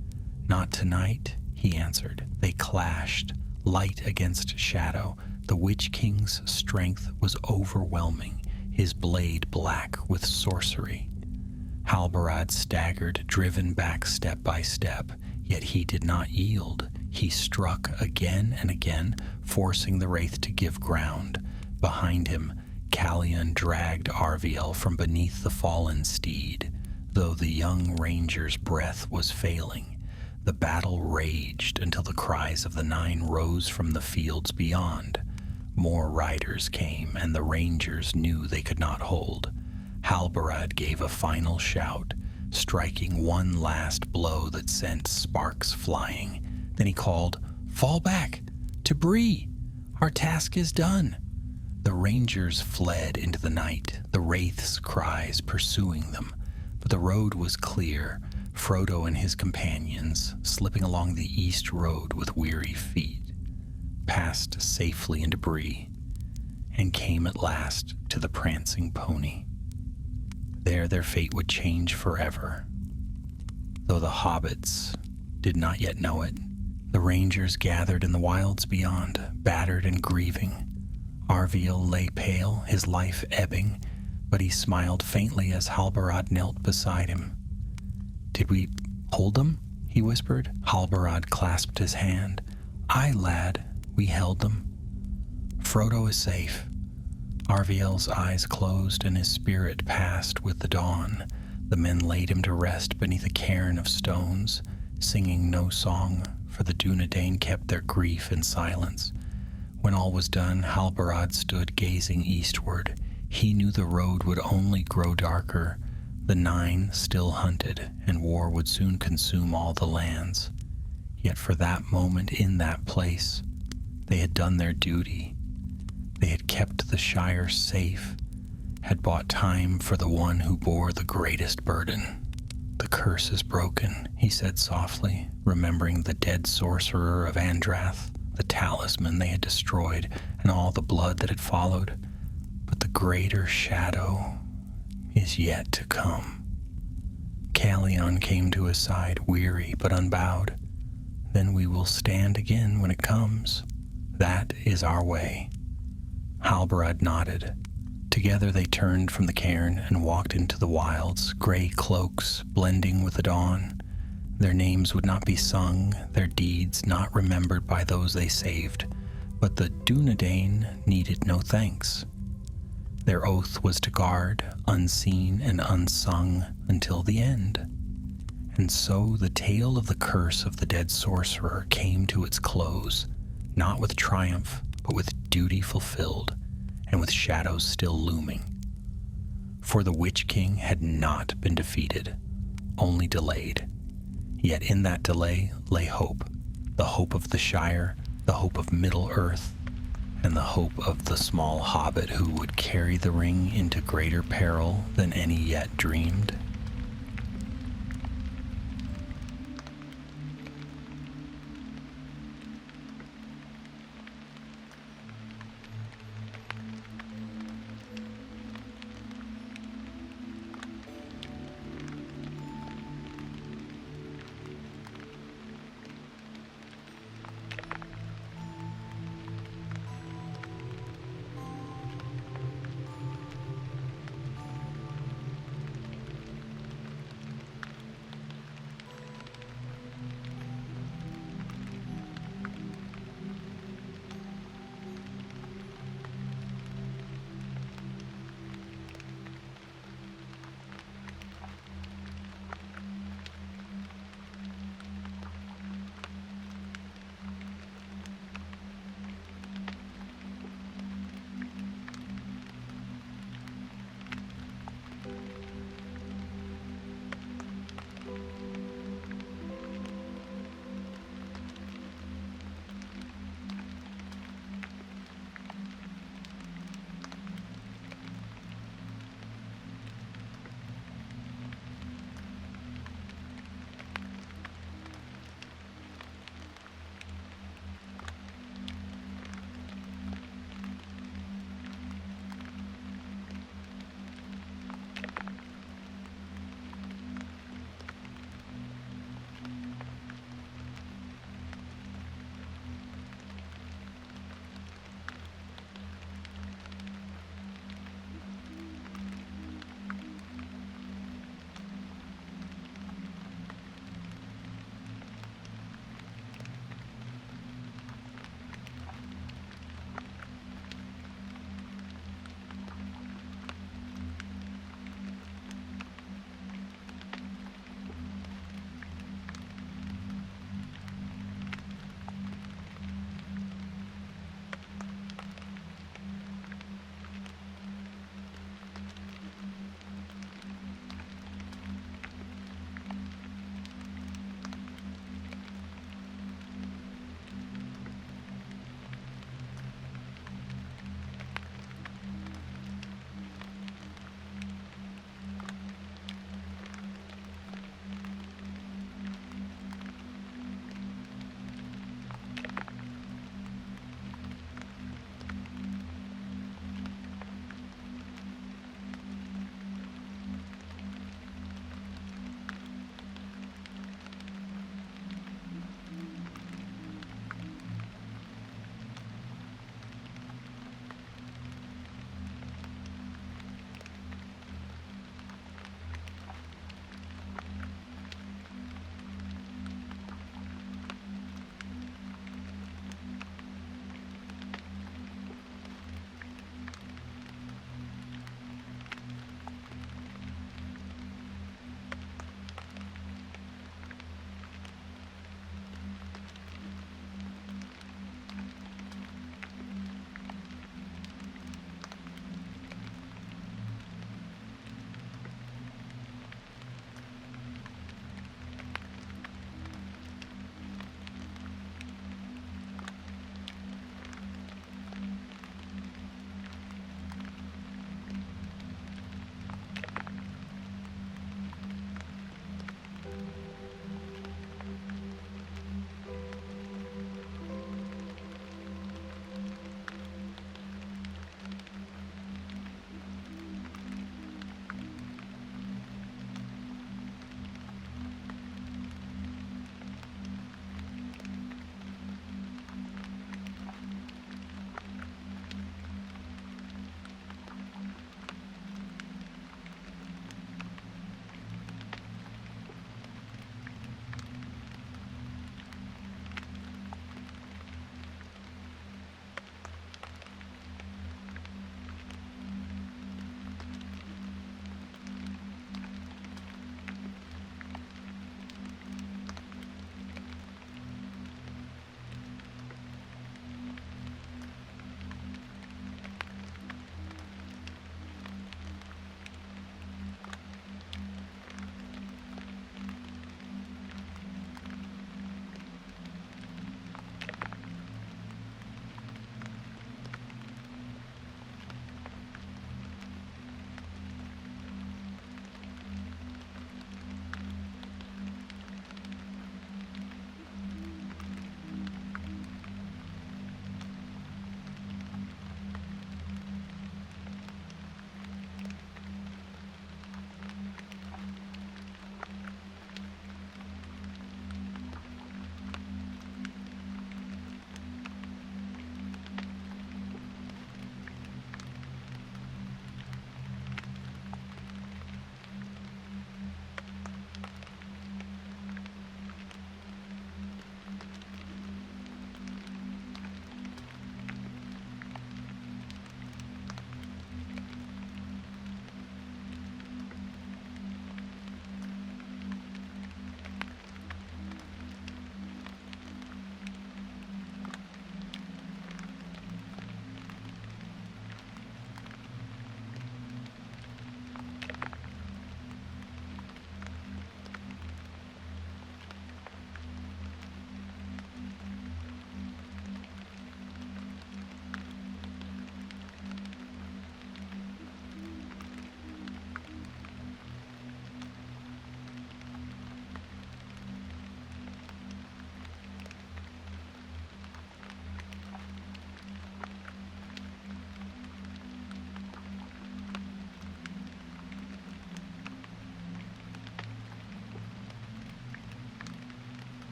"Not tonight," he answered. They clashed, light against shadow. The Witch King's strength was overwhelming, his blade black with sorcery. Halbarad staggered, driven back step by step, yet he did not yield. He struck again and again, forcing the wraith to give ground. Behind him, Calion dragged Arviel from beneath the fallen steed. Though the young ranger's breath was failing, the battle raged until the cries of the 9 rose from the fields beyond. More riders came, and the rangers knew they could not hold. Halbarad gave a final shout, striking one last blow that sent sparks flying. Then he called, "Fall back! To Bree! Our task is done!" The rangers fled into the night, the wraiths' cries pursuing them. But the road was clear, Frodo and his companions, slipping along the east road with weary feet, passed safely into Bree, and came at last to the prancing pony. There their fate would change forever. Though the hobbits did not yet know it, the rangers gathered in the wilds beyond, battered and grieving. Arviel lay pale, his life ebbing, but he smiled faintly as Halbarad knelt beside him. "Did we hold them?" he whispered. Halbarad clasped his hand. "Aye, lad, we held them. Frodo is safe." Arviel's eyes closed and his spirit passed with the dawn. The men laid him to rest beneath a cairn of stones, singing no song for the Dunedain kept their grief in silence. When all was done, Halbarad stood gazing eastward. He knew the road would only grow darker. The Nine still hunted, and war would soon consume all the lands. Yet for that moment in that place, they had done their duty. They had kept the Shire safe, had bought time for the one who bore the greatest burden. "The curse is broken," he said softly, remembering the dead sorcerer of Andrath, the talisman they had destroyed, and all the blood that had followed. But the greater shadow is yet to come. Calion came to his side, weary but unbowed. "Then we will stand again when it comes. That is our way." Halbarad nodded. Together they turned from the cairn and walked into the wilds, gray cloaks blending with the dawn. Their names would not be sung, their deeds not remembered by those they saved, but the Dunedain needed no thanks. Their oath was to guard, unseen and unsung, until the end. And so the tale of the curse of the dead sorcerer came to its close, not with triumph, but with duty fulfilled, and with shadows still looming. For the Witch King had not been defeated, only delayed. Yet in that delay lay hope, the hope of the Shire, the hope of Middle-earth, and the hope of the small hobbit who would carry the ring into greater peril than any yet dreamed.